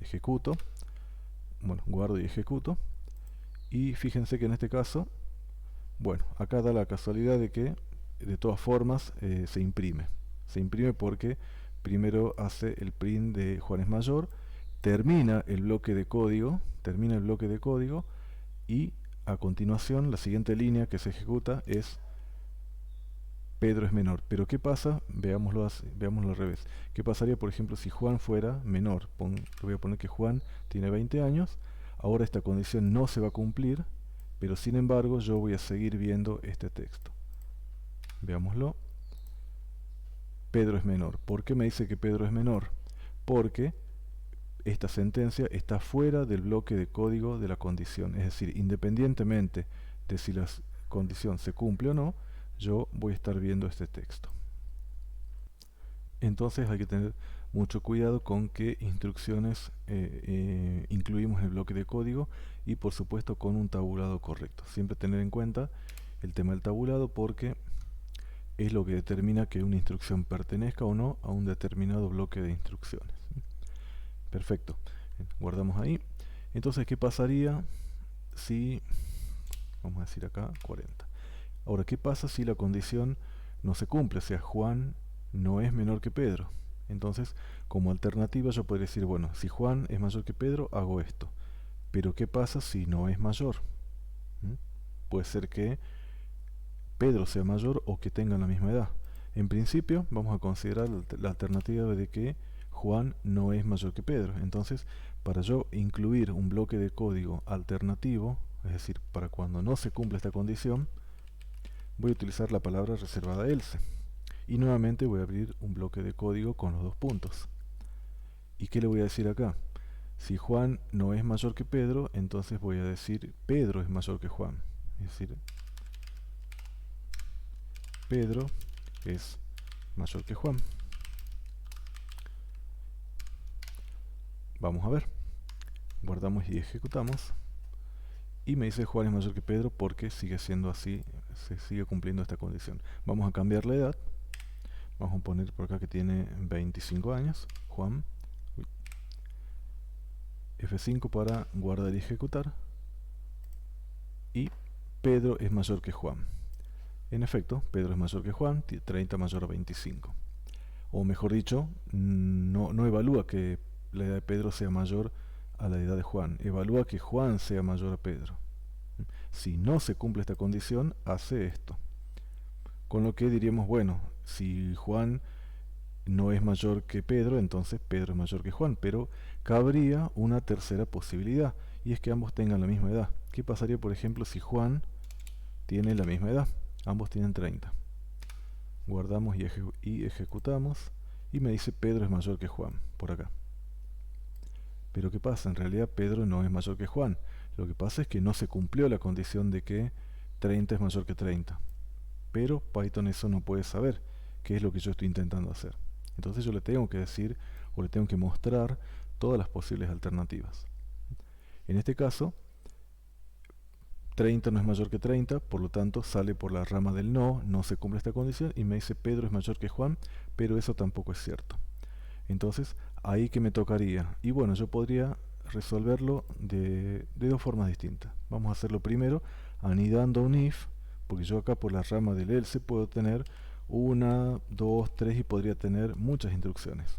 S1: Ejecuto, bueno, guardo y ejecuto, y fíjense que en este caso, bueno, acá da la casualidad de que de todas formas se imprime. Se imprime porque primero hace el print de Juan es mayor, termina el bloque de código, y a continuación la siguiente línea que se ejecuta es Pedro es menor. Pero ¿qué pasa? Veámoslo al revés. ¿Qué pasaría, por ejemplo, si Juan fuera menor? Le voy a poner que Juan tiene 20 años. Ahora esta condición no se va a cumplir, pero sin embargo yo voy a seguir viendo este texto. Veámoslo. Pedro es menor. ¿Por qué me dice que Pedro es menor? Porque esta sentencia está fuera del bloque de código de la condición. Es decir, independientemente de si la condición se cumple o no, yo voy a estar viendo este texto. Entonces hay que tener mucho cuidado con qué instrucciones incluimos en el bloque de código, y por supuesto con un tabulado correcto. Siempre tener en cuenta el tema del tabulado, porque es lo que determina que una instrucción pertenezca o no a un determinado bloque de instrucciones. Perfecto, guardamos ahí. Entonces, ¿qué pasaría si, vamos a decir acá, 40? Ahora, ¿qué pasa si la condición no se cumple? O sea, Juan no es menor que Pedro. Entonces, como alternativa yo podría decir, bueno, si Juan es mayor que Pedro, hago esto. Pero ¿qué pasa si no es mayor? Puede ser que Pedro sea mayor o que tengan la misma edad. En principio, vamos a considerar la alternativa de que Juan no es mayor que Pedro. Entonces, para yo incluir un bloque de código alternativo, es decir, para cuando no se cumple esta condición, voy a utilizar la palabra reservada else. Y nuevamente voy a abrir un bloque de código con los dos puntos. ¿Y qué le voy a decir acá? Si Juan no es mayor que Pedro, entonces voy a decir Pedro es mayor que Juan. Es decir, Pedro es mayor que Juan. Vamos a ver. Guardamos y ejecutamos. Y me dice Juan es mayor que Pedro porque sigue siendo así, se sigue cumpliendo esta condición. Vamos a cambiar la edad. Vamos a poner por acá que tiene 25 años. Juan. F5 para guardar y ejecutar. Y Pedro es mayor que Juan. En efecto, Pedro es mayor que Juan, 30 mayor a 25. O mejor dicho, no evalúa que la edad de Pedro sea mayor a la edad de Juan. Evalúa que Juan sea mayor a Pedro. Si no se cumple esta condición, hace esto. Con lo que diríamos, bueno, si Juan no es mayor que Pedro, entonces Pedro es mayor que Juan. Pero cabría una tercera posibilidad, y es que ambos tengan la misma edad. ¿Qué pasaría, por ejemplo, si Juan tiene la misma edad? Ambos tienen 30. Guardamos y ejecutamos, y me dice Pedro es mayor que Juan, por acá. Pero ¿qué pasa? En realidad Pedro no es mayor que Juan. Lo que pasa es que no se cumplió la condición de que 30 es mayor que 30. Pero Python eso no puede saber, qué es lo que yo estoy intentando hacer. Entonces yo le tengo que decir, o le tengo que mostrar todas las posibles alternativas. En este caso, 30 no es mayor que 30, por lo tanto sale por la rama del no se cumple esta condición, y me dice Pedro es mayor que Juan, pero eso tampoco es cierto. Entonces, ahí que me tocaría. Y bueno, yo podría resolverlo de dos formas distintas. Vamos a hacerlo primero anidando un if, porque yo acá por la rama del else puedo tener 1, 2, 3 y podría tener muchas instrucciones.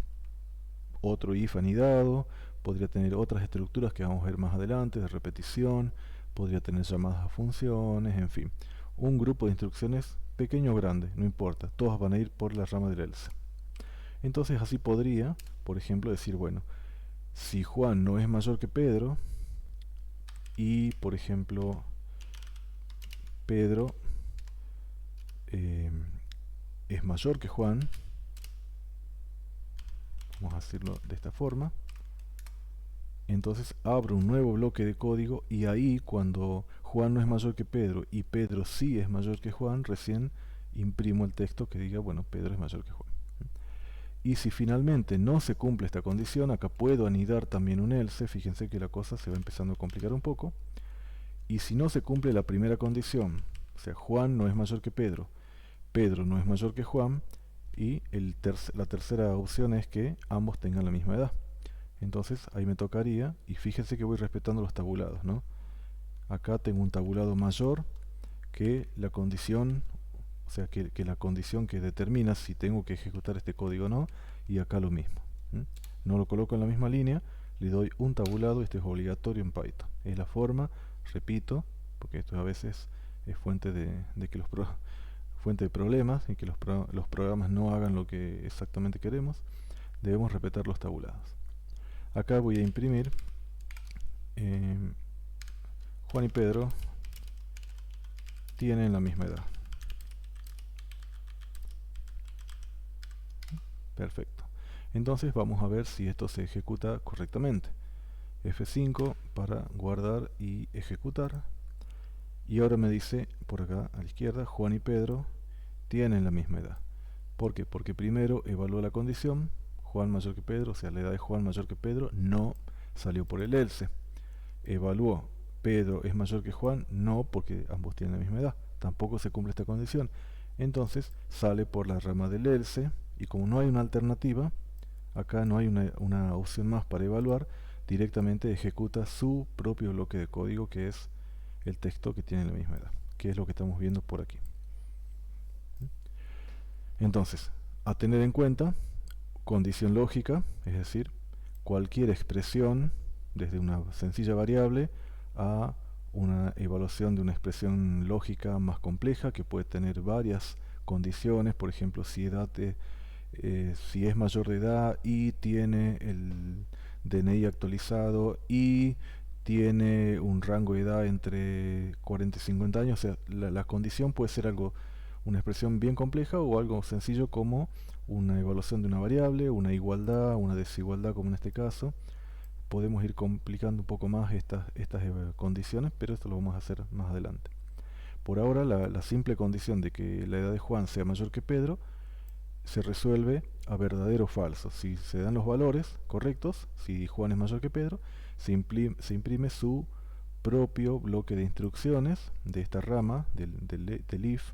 S1: Otro if anidado, podría tener otras estructuras que vamos a ver más adelante, de repetición, podría tener llamadas a funciones, en fin. Un grupo de instrucciones pequeño o grande, no importa, todas van a ir por la rama del else. Entonces así podría, por ejemplo, decir, bueno, si Juan no es mayor que Pedro, y por ejemplo, Pedro es mayor que Juan, vamos a hacerlo de esta forma, entonces abro un nuevo bloque de código, y ahí cuando Juan no es mayor que Pedro y Pedro sí es mayor que Juan, recién imprimo el texto que diga, bueno, Pedro es mayor que Juan. Y si finalmente no se cumple esta condición, acá puedo anidar también un else. Fíjense que la cosa se va empezando a complicar un poco. Y si no se cumple la primera condición, o sea, Juan no es mayor que Pedro, Pedro no es mayor que Juan, y la tercera opción es que ambos tengan la misma edad. Entonces ahí me tocaría, y fíjense que voy respetando los tabulados, ¿no? Acá tengo un tabulado mayor que la condición, o sea, que la condición que determina si tengo que ejecutar este código o no, y acá lo mismo. No lo coloco en la misma línea, le doy un tabulado. Esto es obligatorio en Python. Es la forma, repito, porque esto a veces es fuente de que fuente de problemas y que los programas no hagan lo que exactamente queremos. Debemos respetar los tabulados. Acá voy a imprimir Juan y Pedro tienen la misma edad. Perfecto. Entonces vamos a ver si esto se ejecuta correctamente. F5 para guardar y ejecutar. Y ahora me dice por acá a la izquierda, Juan y Pedro tienen la misma edad. ¿Por qué? Porque primero evaluó la condición, Juan mayor que Pedro, o sea, la edad de Juan mayor que Pedro, no salió por el else. Evaluó, Pedro es mayor que Juan, no, porque ambos tienen la misma edad. Tampoco se cumple esta condición. Entonces sale por la rama del else, y como no hay una alternativa, acá no hay una opción más para evaluar, directamente ejecuta su propio bloque de código, que es el texto que tiene la misma edad, que es lo que estamos viendo por aquí. Entonces, a tener en cuenta, condición lógica, es decir, cualquier expresión, desde una sencilla variable a una evaluación de una expresión lógica más compleja, que puede tener varias condiciones. Por ejemplo, si es mayor de edad y tiene el DNI actualizado y tiene un rango de edad entre 40 y 50 años. O sea, la condición puede ser una expresión bien compleja, o algo sencillo como una evaluación de una variable, una igualdad, una desigualdad, como en este caso. Podemos ir complicando un poco más estas condiciones, pero esto lo vamos a hacer más adelante. Por ahora, la simple condición de que la edad de Juan sea mayor que Pedro se resuelve a verdadero o falso. Si se dan los valores correctos, si Juan es mayor que Pedro, se imprime su propio bloque de instrucciones de esta rama del if,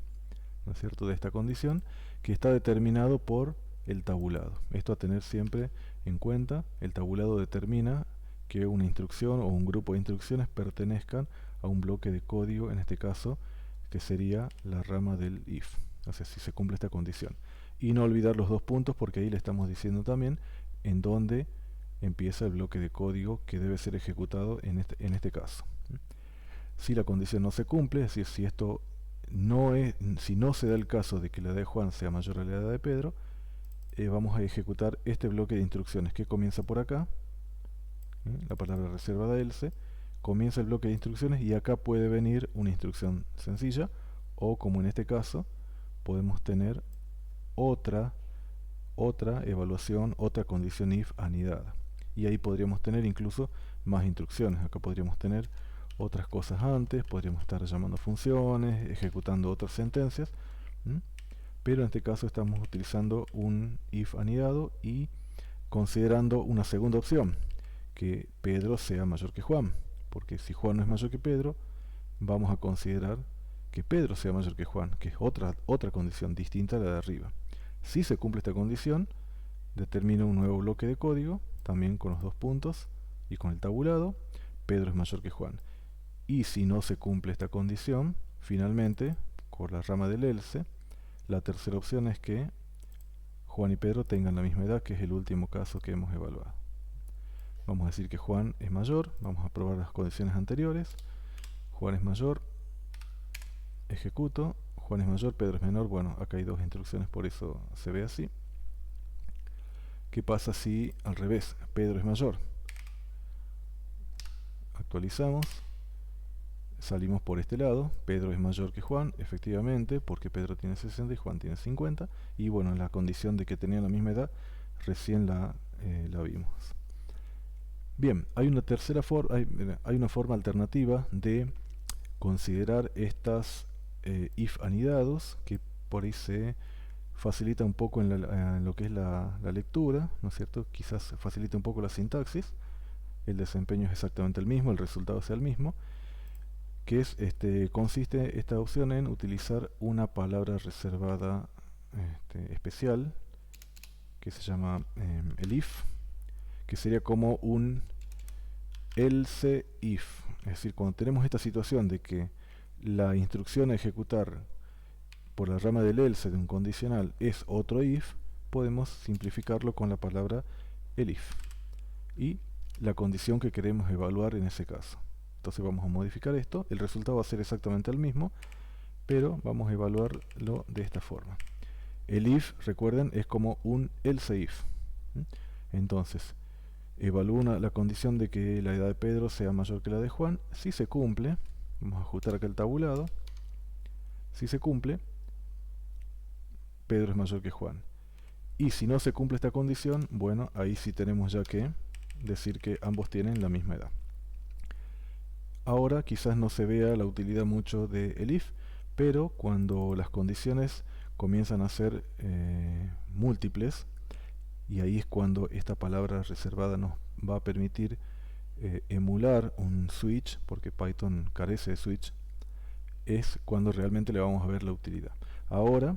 S1: ¿no es cierto?, de esta condición, que está determinado por el tabulado. Esto a tener siempre en cuenta. El tabulado determina que una instrucción o un grupo de instrucciones pertenezcan a un bloque de código, en este caso, que sería la rama del if. O sea, si se cumple esta condición. Y no olvidar los dos puntos, porque ahí le estamos diciendo también en dónde empieza el bloque de código que debe ser ejecutado en este caso. Si la condición no se cumple, es decir, si no se da el caso de que la edad de Juan sea mayor a la edad de Pedro, vamos a ejecutar este bloque de instrucciones que comienza por acá, la palabra reservada else, comienza el bloque de instrucciones, y acá puede venir una instrucción sencilla, o como en este caso, podemos tener otra evaluación, otra condición if anidada. Y ahí podríamos tener incluso más instrucciones. Acá podríamos tener otras cosas antes, podríamos estar llamando funciones, ejecutando otras sentencias, pero en este caso estamos utilizando un if anidado y considerando una segunda opción, que Pedro sea mayor que Juan, porque si Juan no es mayor que Pedro, vamos a considerar que Pedro sea mayor que Juan, que es otra condición distinta a la de arriba. Si se cumple esta condición, determino un nuevo bloque de código, también con los dos puntos y con el tabulado. Pedro es mayor que Juan. Y si no se cumple esta condición, finalmente, con la rama del else, la tercera opción es que Juan y Pedro tengan la misma edad, que es el último caso que hemos evaluado. Vamos a decir que Juan es mayor, vamos a probar las condiciones anteriores. Juan es mayor, ejecuto. Juan es mayor, Pedro es menor. Bueno, acá hay dos instrucciones, por eso se ve así. ¿Qué pasa si al revés? Pedro es mayor. Actualizamos. Salimos por este lado. Pedro es mayor que Juan, efectivamente, porque Pedro tiene 60 y Juan tiene 50. Y bueno, la condición de que tenían la misma edad, recién la vimos. Bien, hay una tercera forma, hay una forma alternativa de considerar estas if anidados, que por ahí se facilita un poco en lo que es la lectura, ¿no es cierto? Quizás facilita un poco la sintaxis, el desempeño es exactamente el mismo, el resultado sea el mismo, que es, consiste esta opción en utilizar una palabra reservada especial, que se llama el if, que sería como un else if, es decir, cuando tenemos esta situación de que la instrucción a ejecutar por la rama del else de un condicional es otro if, podemos simplificarlo con la palabra elif y la condición que queremos evaluar en ese caso. Entonces vamos a modificar esto, el resultado va a ser exactamente el mismo, pero vamos a evaluarlo de esta forma. El if, recuerden, es como un else if. Entonces, evalúo la condición de que la edad de Pedro sea mayor que la de Juan. Si se cumple, vamos a ajustar acá el tabulado. Si se cumple, Pedro es mayor que Juan. Y si no se cumple esta condición, bueno, ahí sí tenemos ya que decir que ambos tienen la misma edad. Ahora quizás no se vea la utilidad mucho de el if, pero cuando las condiciones comienzan a ser múltiples, y ahí es cuando esta palabra reservada nos va a permitir emular un switch, porque Python carece de switch, es cuando realmente le vamos a ver la utilidad. Ahora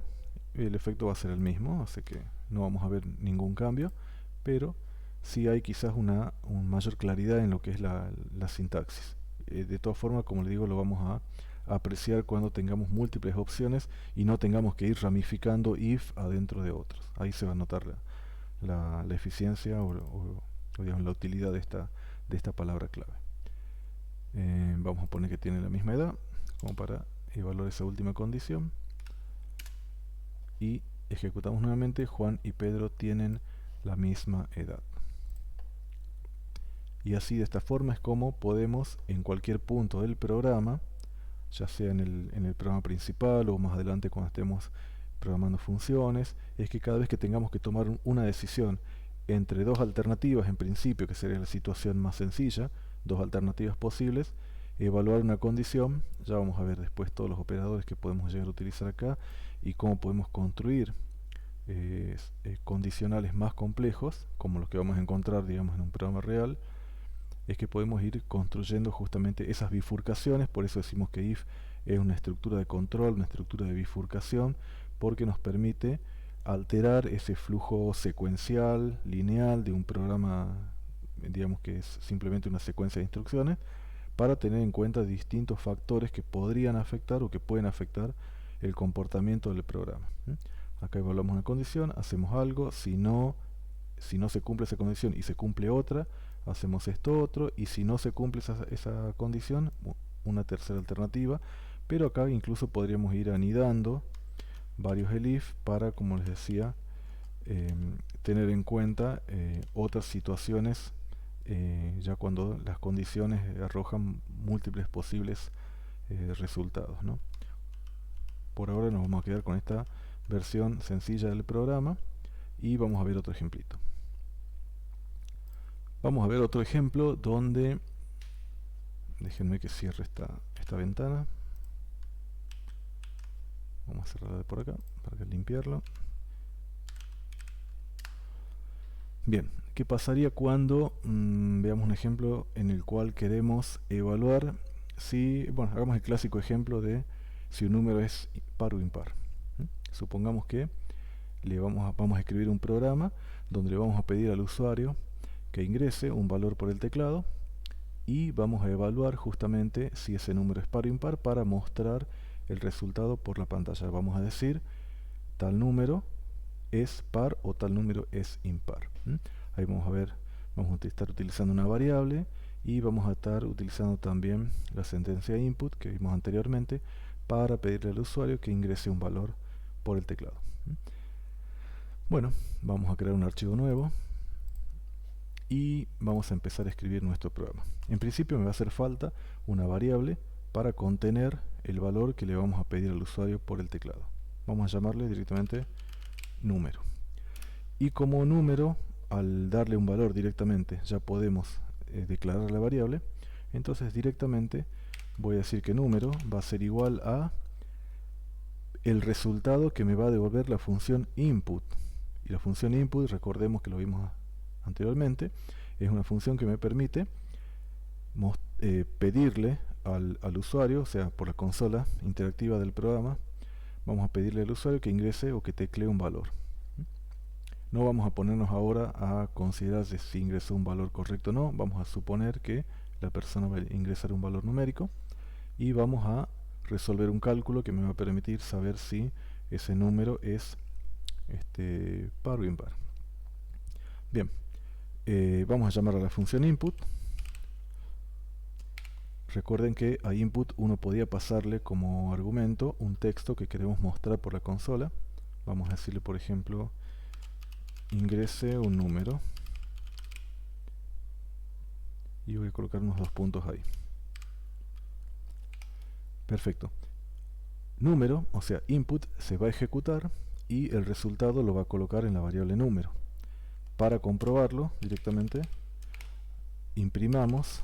S1: el efecto va a ser el mismo, así que no vamos a ver ningún cambio, pero sí hay quizás una mayor claridad en lo que es la sintaxis. De todas formas, como le digo, lo vamos a apreciar cuando tengamos múltiples opciones y no tengamos que ir ramificando if adentro de otros. Ahí se va a notar la eficiencia o digamos, la utilidad de esta palabra clave. Vamos a poner que tiene la misma edad, como para evaluar esa última condición. Y ejecutamos nuevamente, Juan y Pedro tienen la misma edad. Y así de esta forma es como podemos en cualquier punto del programa, ya sea en el programa principal o más adelante cuando estemos programando funciones, es que cada vez que tengamos que tomar una decisión entre dos alternativas, en principio, que sería la situación más sencilla, dos alternativas posibles, evaluar una condición, ya vamos a ver después todos los operadores que podemos llegar a utilizar acá y cómo podemos construir condicionales más complejos, como los que vamos a encontrar, digamos, en un programa real, es que podemos ir construyendo justamente esas bifurcaciones. Por eso decimos que if es una estructura de control, una estructura de bifurcación, porque nos permite alterar ese flujo secuencial, lineal de un programa, digamos que es simplemente una secuencia de instrucciones, para tener en cuenta distintos factores que podrían afectar o que pueden afectar el comportamiento del programa. Acá evaluamos una condición, hacemos algo, si no se cumple esa condición y se cumple otra, hacemos esto otro, y si no se cumple esa condición, una tercera alternativa, pero acá incluso podríamos ir anidando varios elif para, como les decía, tener en cuenta otras situaciones ya cuando las condiciones arrojan múltiples posibles resultados, ¿no? Por ahora nos vamos a quedar con esta versión sencilla del programa y vamos a ver otro ejemplito. Vamos a ver otro ejemplo donde, déjenme que cierre esta ventana, vamos a cerrarla de por acá para limpiarlo. Bien, ¿qué pasaría cuando veamos un ejemplo en el cual queremos evaluar si, bueno, hagamos el clásico ejemplo de si un número es par o impar? Supongamos que vamos a escribir un programa donde le vamos a pedir al usuario que ingrese un valor por el teclado y vamos a evaluar justamente si ese número es par o impar para mostrar el resultado por la pantalla. Vamos a decir tal número es par o tal número es impar. Ahí vamos a estar utilizando una variable y vamos a estar utilizando también la sentencia input que vimos anteriormente para pedirle al usuario que ingrese un valor por el teclado. Bueno, vamos a crear un archivo nuevo y vamos a empezar a escribir nuestro programa. En principio me va a hacer falta una variable para contener el valor que le vamos a pedir al usuario por el teclado. Vamos a llamarle directamente número. Y como número, al darle un valor directamente, ya podemos declarar la variable. Entonces directamente voy a decir que número va a ser igual a el resultado que me va a devolver la función input. Y la función input, recordemos que lo vimos anteriormente, es una función que me permite pedirle al usuario, o sea, por la consola interactiva del programa, vamos a pedirle al usuario que ingrese o que teclee un valor. No vamos a ponernos ahora a considerar si ingresó un valor correcto o no. Vamos a suponer que la persona va a ingresar un valor numérico y vamos a resolver un cálculo que me va a permitir saber si ese número es par o impar. Bien, vamos a llamar a la función input. Recuerden que a input uno podía pasarle como argumento un texto que queremos mostrar por la consola. Vamos a decirle, por ejemplo, ingrese un número. Y voy a colocar unos 2 puntos ahí. Perfecto. Número, o sea, input, se va a ejecutar y el resultado lo va a colocar en la variable número. Para comprobarlo directamente, imprimamos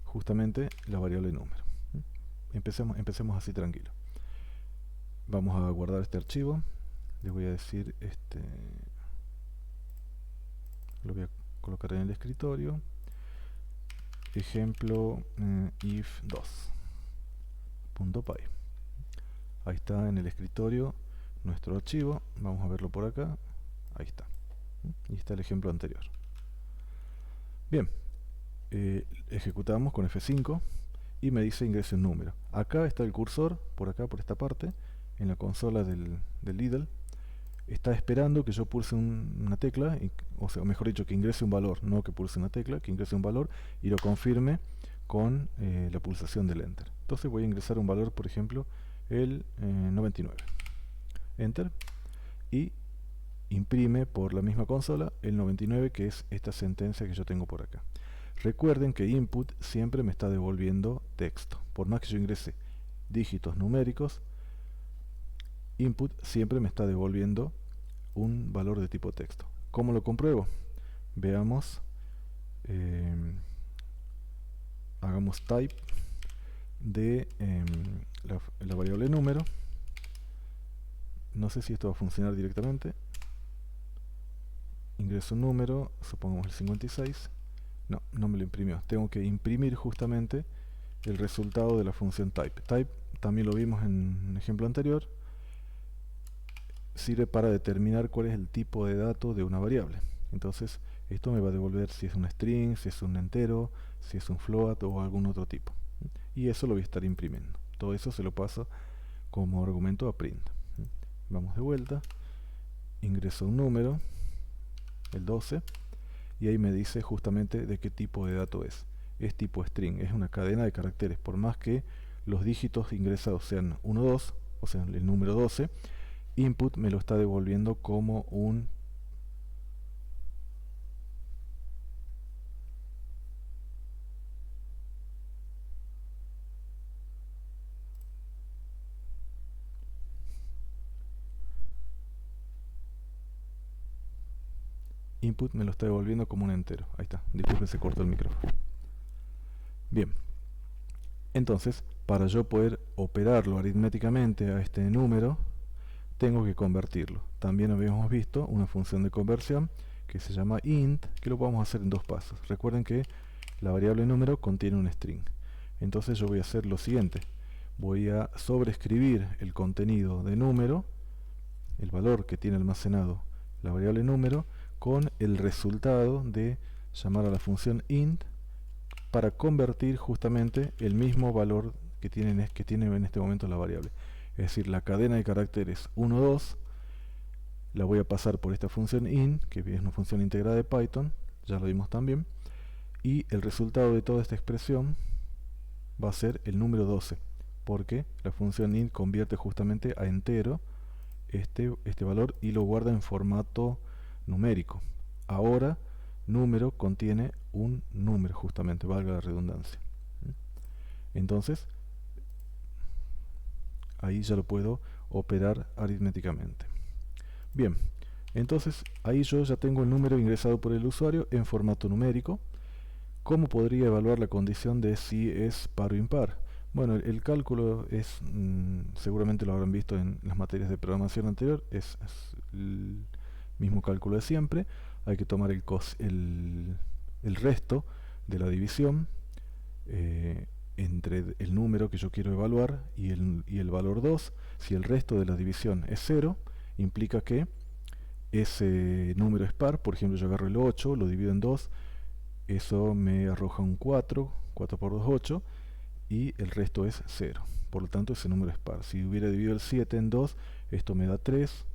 S1: justamente la variable número. Empecemos así tranquilo. Vamos a guardar este archivo. Le voy a decir, lo voy a colocar en el escritorio. Ejemplo if2.py. Ahí está en el escritorio nuestro archivo. Vamos a verlo por acá. Ahí está. Y está el ejemplo anterior. Bien. Ejecutamos con F5 y me dice ingrese un número. Acá está el cursor, por acá, por esta parte, en la consola del Lidl. Está esperando que yo pulse una tecla, o sea, mejor dicho, que ingrese un valor, no que pulse una tecla, que ingrese un valor y lo confirme con la pulsación del Enter. Entonces voy a ingresar un valor, por ejemplo, el 99. Enter. Y imprime por la misma consola el 99, que es esta sentencia que yo tengo por acá. Recuerden que input siempre me está devolviendo texto. Por más que yo ingrese dígitos numéricos, input siempre me está devolviendo un valor de tipo texto. ¿Cómo lo compruebo? Veamos. Hagamos type de la variable número. No sé si esto va a funcionar directamente. Ingreso un número, supongamos el 56. No, no me lo imprimió. Tengo que imprimir justamente el resultado de la función type. Type también lo vimos en un ejemplo anterior. Sirve para determinar cuál es el tipo de dato de una variable. Entonces, esto me va a devolver si es un string, si es un entero, si es un float o algún otro tipo. Y eso lo voy a estar imprimiendo. Todo eso se lo paso como argumento a print. Vamos de vuelta. Ingreso un número, el 12. Y ahí me dice justamente de qué tipo de dato es. Es tipo string, es una cadena de caracteres. Por más que los dígitos ingresados sean 1, 2, o sea, el número 12, input me lo está devolviendo como un entero. Ahí está, disculpe, se cortó el micrófono. Bien, entonces, para yo poder operarlo aritméticamente a este número, tengo que convertirlo. También habíamos visto una función de conversión que se llama int, que lo podemos hacer en 2 pasos. Recuerden que la variable número contiene un string. Entonces yo voy a hacer lo siguiente. Voy a sobreescribir el contenido de número, el valor que tiene almacenado la variable número, con el resultado de llamar a la función int para convertir justamente el mismo valor que tiene en este momento la variable. Es decir, la cadena de caracteres 1, 2 la voy a pasar por esta función int, que es una función integrada de Python, ya lo vimos también, y el resultado de toda esta expresión va a ser el número 12, porque la función int convierte justamente a entero este valor y lo guarda en formato numérico. Ahora, número contiene un número, justamente, valga la redundancia. Entonces, ahí ya lo puedo operar aritméticamente. Bien, entonces ahí yo ya tengo el número ingresado por el usuario en formato numérico. ¿Cómo podría evaluar la condición de si es par o impar? Bueno, el cálculo es, seguramente lo habrán visto en las materias de programación anterior, es el mismo cálculo de siempre. Hay que tomar el resto de la división entre el número que yo quiero evaluar y el valor 2. Si el resto de la división es 0, implica que ese número es par. Por ejemplo, yo agarro el 8, lo divido en 2, eso me arroja un 4, 4 por 2, 8, y el resto es 0. Por lo tanto, ese número es par. Si hubiera dividido el 7 en 2, esto me da 3,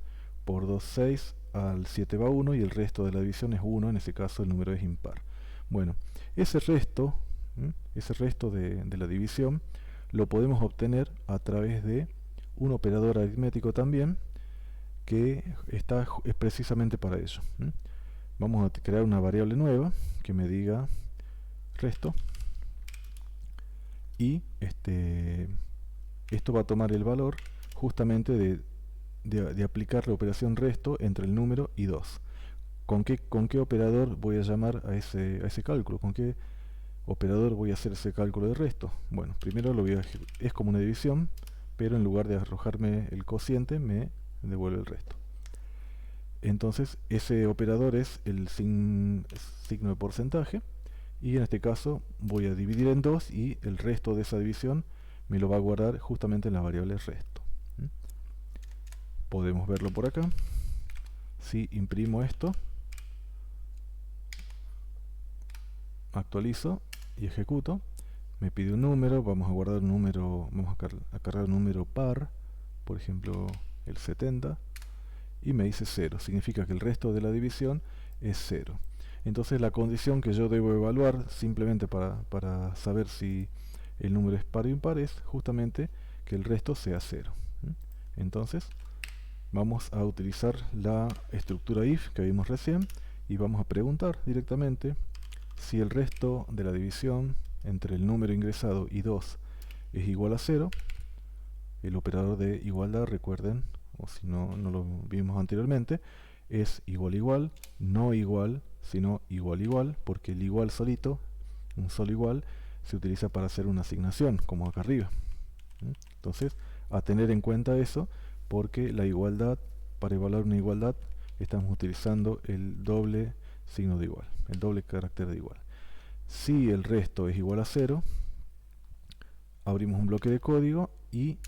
S1: por 2, 6, al 7 va 1 y el resto de la división es 1, en ese caso el número es impar. Bueno, ese resto, ese resto de la división lo podemos obtener a través de un operador aritmético también, que es precisamente para ello. Vamos a crear una variable nueva que me diga resto, y esto va a tomar el valor justamente de aplicar la operación resto entre el número y 2. ¿Con qué operador voy a llamar a ese cálculo? ¿Con qué operador voy a hacer ese cálculo de resto? Bueno, primero es como una división, pero en lugar de arrojarme el cociente, me devuelve el resto. Entonces, ese operador es el signo de porcentaje, y en este caso voy a dividir en 2 y el resto de esa división me lo va a guardar justamente en la variable resto. Podemos verlo por acá. Si imprimo esto, actualizo y ejecuto, me pide un número, vamos a guardar un número, vamos a cargar un número par, por ejemplo el 70, y me dice 0, significa que el resto de la división es 0. Entonces la condición que yo debo evaluar simplemente para saber si el número es par o impar es justamente que el resto sea 0. Entonces vamos a utilizar la estructura if que vimos recién y vamos a preguntar directamente si el resto de la división entre el número ingresado y 2 es igual a 0. El operador de igualdad, recuerden, o si no lo vimos anteriormente, es igual igual, no igual, sino igual igual, porque el igual solito, un solo igual, se utiliza para hacer una asignación, como acá arriba. Entonces, a tener en cuenta eso, porque la igualdad, para evaluar una igualdad, estamos utilizando el doble signo de igual, el doble carácter de igual. Si el resto es igual a 0, abrimos un bloque de código y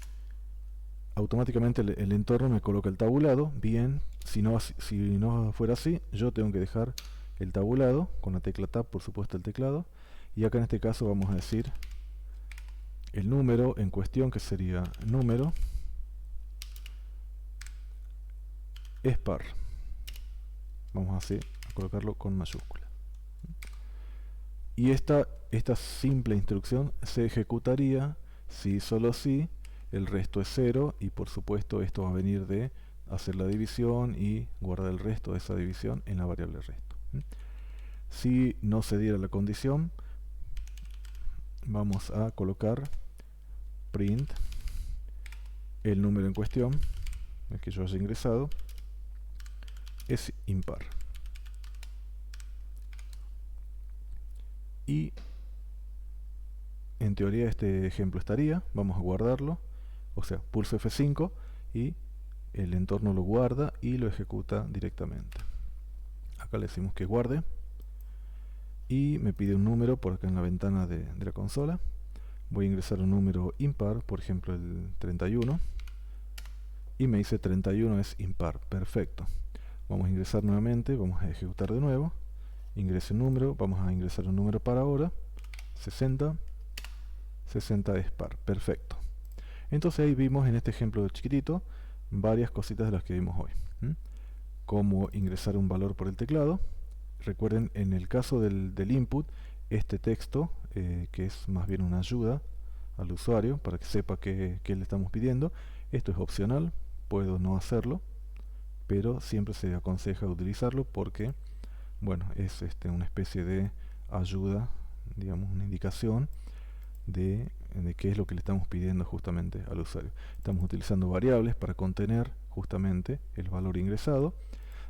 S1: automáticamente el entorno me coloca el tabulado. Bien, si no fuera así, yo tengo que dejar el tabulado con la tecla Tab, por supuesto, el teclado, y acá en este caso vamos a decir el número en cuestión, que sería número, es par. Vamos a colocarlo con mayúscula. Y esta simple instrucción se ejecutaría si solo si el resto es 0, y por supuesto esto va a venir de hacer la división y guardar el resto de esa división en la variable resto. Si no se diera la condición, vamos a colocar print el número en cuestión, el que yo haya ingresado, es impar. Y en teoría este ejemplo estaría, vamos a guardarlo, o sea, pulso F5 y el entorno lo guarda y lo ejecuta directamente. Acá le decimos que guarde y me pide un número por acá en la ventana de la consola. Voy a ingresar un número impar, por ejemplo el 31, y me dice 31 es impar. Perfecto. Vamos a ingresar nuevamente, vamos a ejecutar de nuevo, ingrese un número, vamos a ingresar un número para ahora, 60, 60 es par. Perfecto. Entonces ahí vimos en este ejemplo chiquitito varias cositas de las que vimos hoy. Cómo ingresar un valor por el teclado. Recuerden, en el caso del input, este texto, que es más bien una ayuda al usuario para que sepa qué le estamos pidiendo, esto es opcional, puedo no hacerlo, pero siempre se aconseja utilizarlo porque, bueno, es una especie de ayuda, digamos, una indicación de qué es lo que le estamos pidiendo justamente al usuario. Estamos utilizando variables para contener justamente el valor ingresado.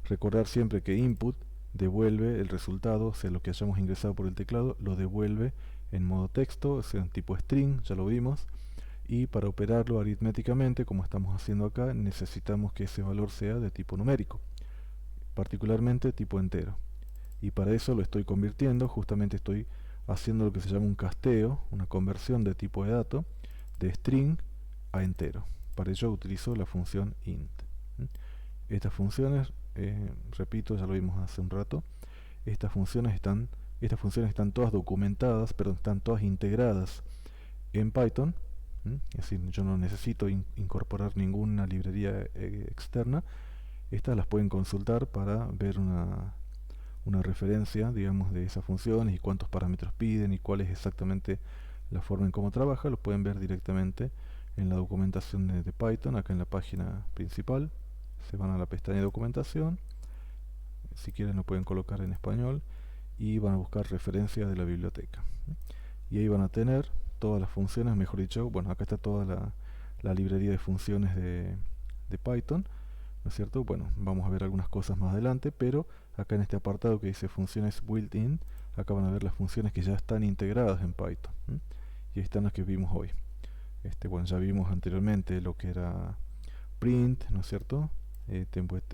S1: Recordar siempre que input devuelve el resultado, o sea, lo que hayamos ingresado por el teclado lo devuelve en modo texto, sea en tipo string, ya lo vimos, y para operarlo aritméticamente, como estamos haciendo acá, necesitamos que ese valor sea de tipo numérico, particularmente tipo entero. Y para eso lo estoy convirtiendo, justamente estoy haciendo lo que se llama un casteo, una conversión de tipo de dato, de string a entero. Para ello utilizo la función int. Estas funciones, repito, ya lo vimos hace un rato, estas funciones están todas documentadas, pero están todas integradas en Python. Es decir, yo no necesito incorporar ninguna librería externa. Estas las pueden consultar para ver una referencia, digamos, de esas funciones y cuántos parámetros piden y cuál es exactamente la forma en cómo trabaja. Lo pueden ver directamente en la documentación de Python, acá en la página principal. Se van a la pestaña de documentación, si quieren lo pueden colocar en español, y van a buscar referencia de la biblioteca. Y ahí van a tener todas las funciones, mejor dicho, bueno, acá está toda la librería de funciones de Python, ¿no es cierto? Bueno, vamos a ver algunas cosas más adelante, pero acá en este apartado que dice funciones built-in, acá van a ver las funciones que ya están integradas en Python. Y ahí están las que vimos hoy. Bueno, ya vimos anteriormente lo que era print, ¿no es cierto?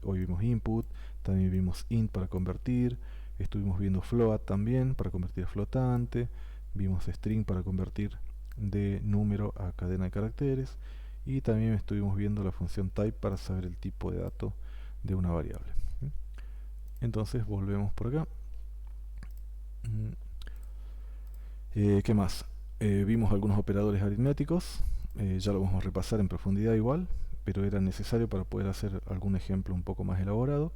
S1: Hoy vimos input, también vimos int para convertir, estuvimos viendo float también para convertir a flotante, vimos string para convertir de número a cadena de caracteres, y también estuvimos viendo la función type para saber el tipo de dato de una variable. Entonces volvemos por acá. ¿Qué más? Vimos algunos operadores aritméticos, ya lo vamos a repasar en profundidad igual, pero era necesario para poder hacer algún ejemplo un poco más elaborado.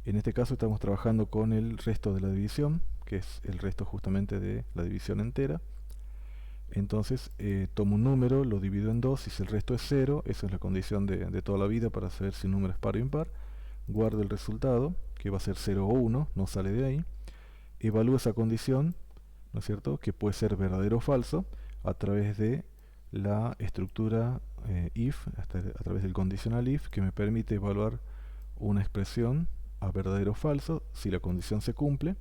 S1: En este caso estamos trabajando con el resto de la división, que es el resto justamente de la división entera. Entonces tomo un número, lo divido en 2, y si el resto es 0, esa es la condición de toda la vida para saber si un número es par o impar. Guardo el resultado, que va a ser 0 o 1, no sale de ahí. Evalúo esa condición, ¿no es cierto?, que puede ser verdadero o falso, a través de la estructura if, a través del condicional if, que me permite evaluar una expresión a verdadero o falso. Si la condición se cumple,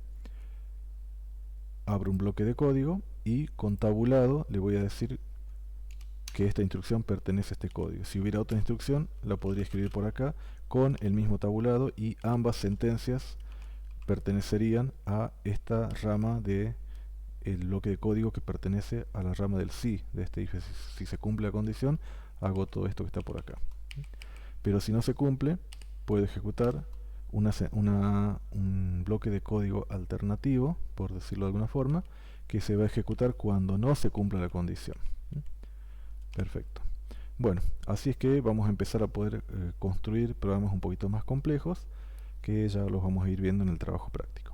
S1: abro un bloque de código y con tabulado le voy a decir que esta instrucción pertenece a este código. Si hubiera otra instrucción, la podría escribir por acá con el mismo tabulado, y ambas sentencias pertenecerían a esta rama de el bloque de código que pertenece a la rama del si de este if. Si se cumple la condición, hago todo esto que está por acá. Pero si no se cumple, puedo ejecutar un bloque de código alternativo, por decirlo de alguna forma, que se va a ejecutar cuando no se cumpla la condición. Perfecto. Bueno, así es que vamos a empezar a poder construir programas un poquito más complejos, que ya los vamos a ir viendo en el trabajo práctico.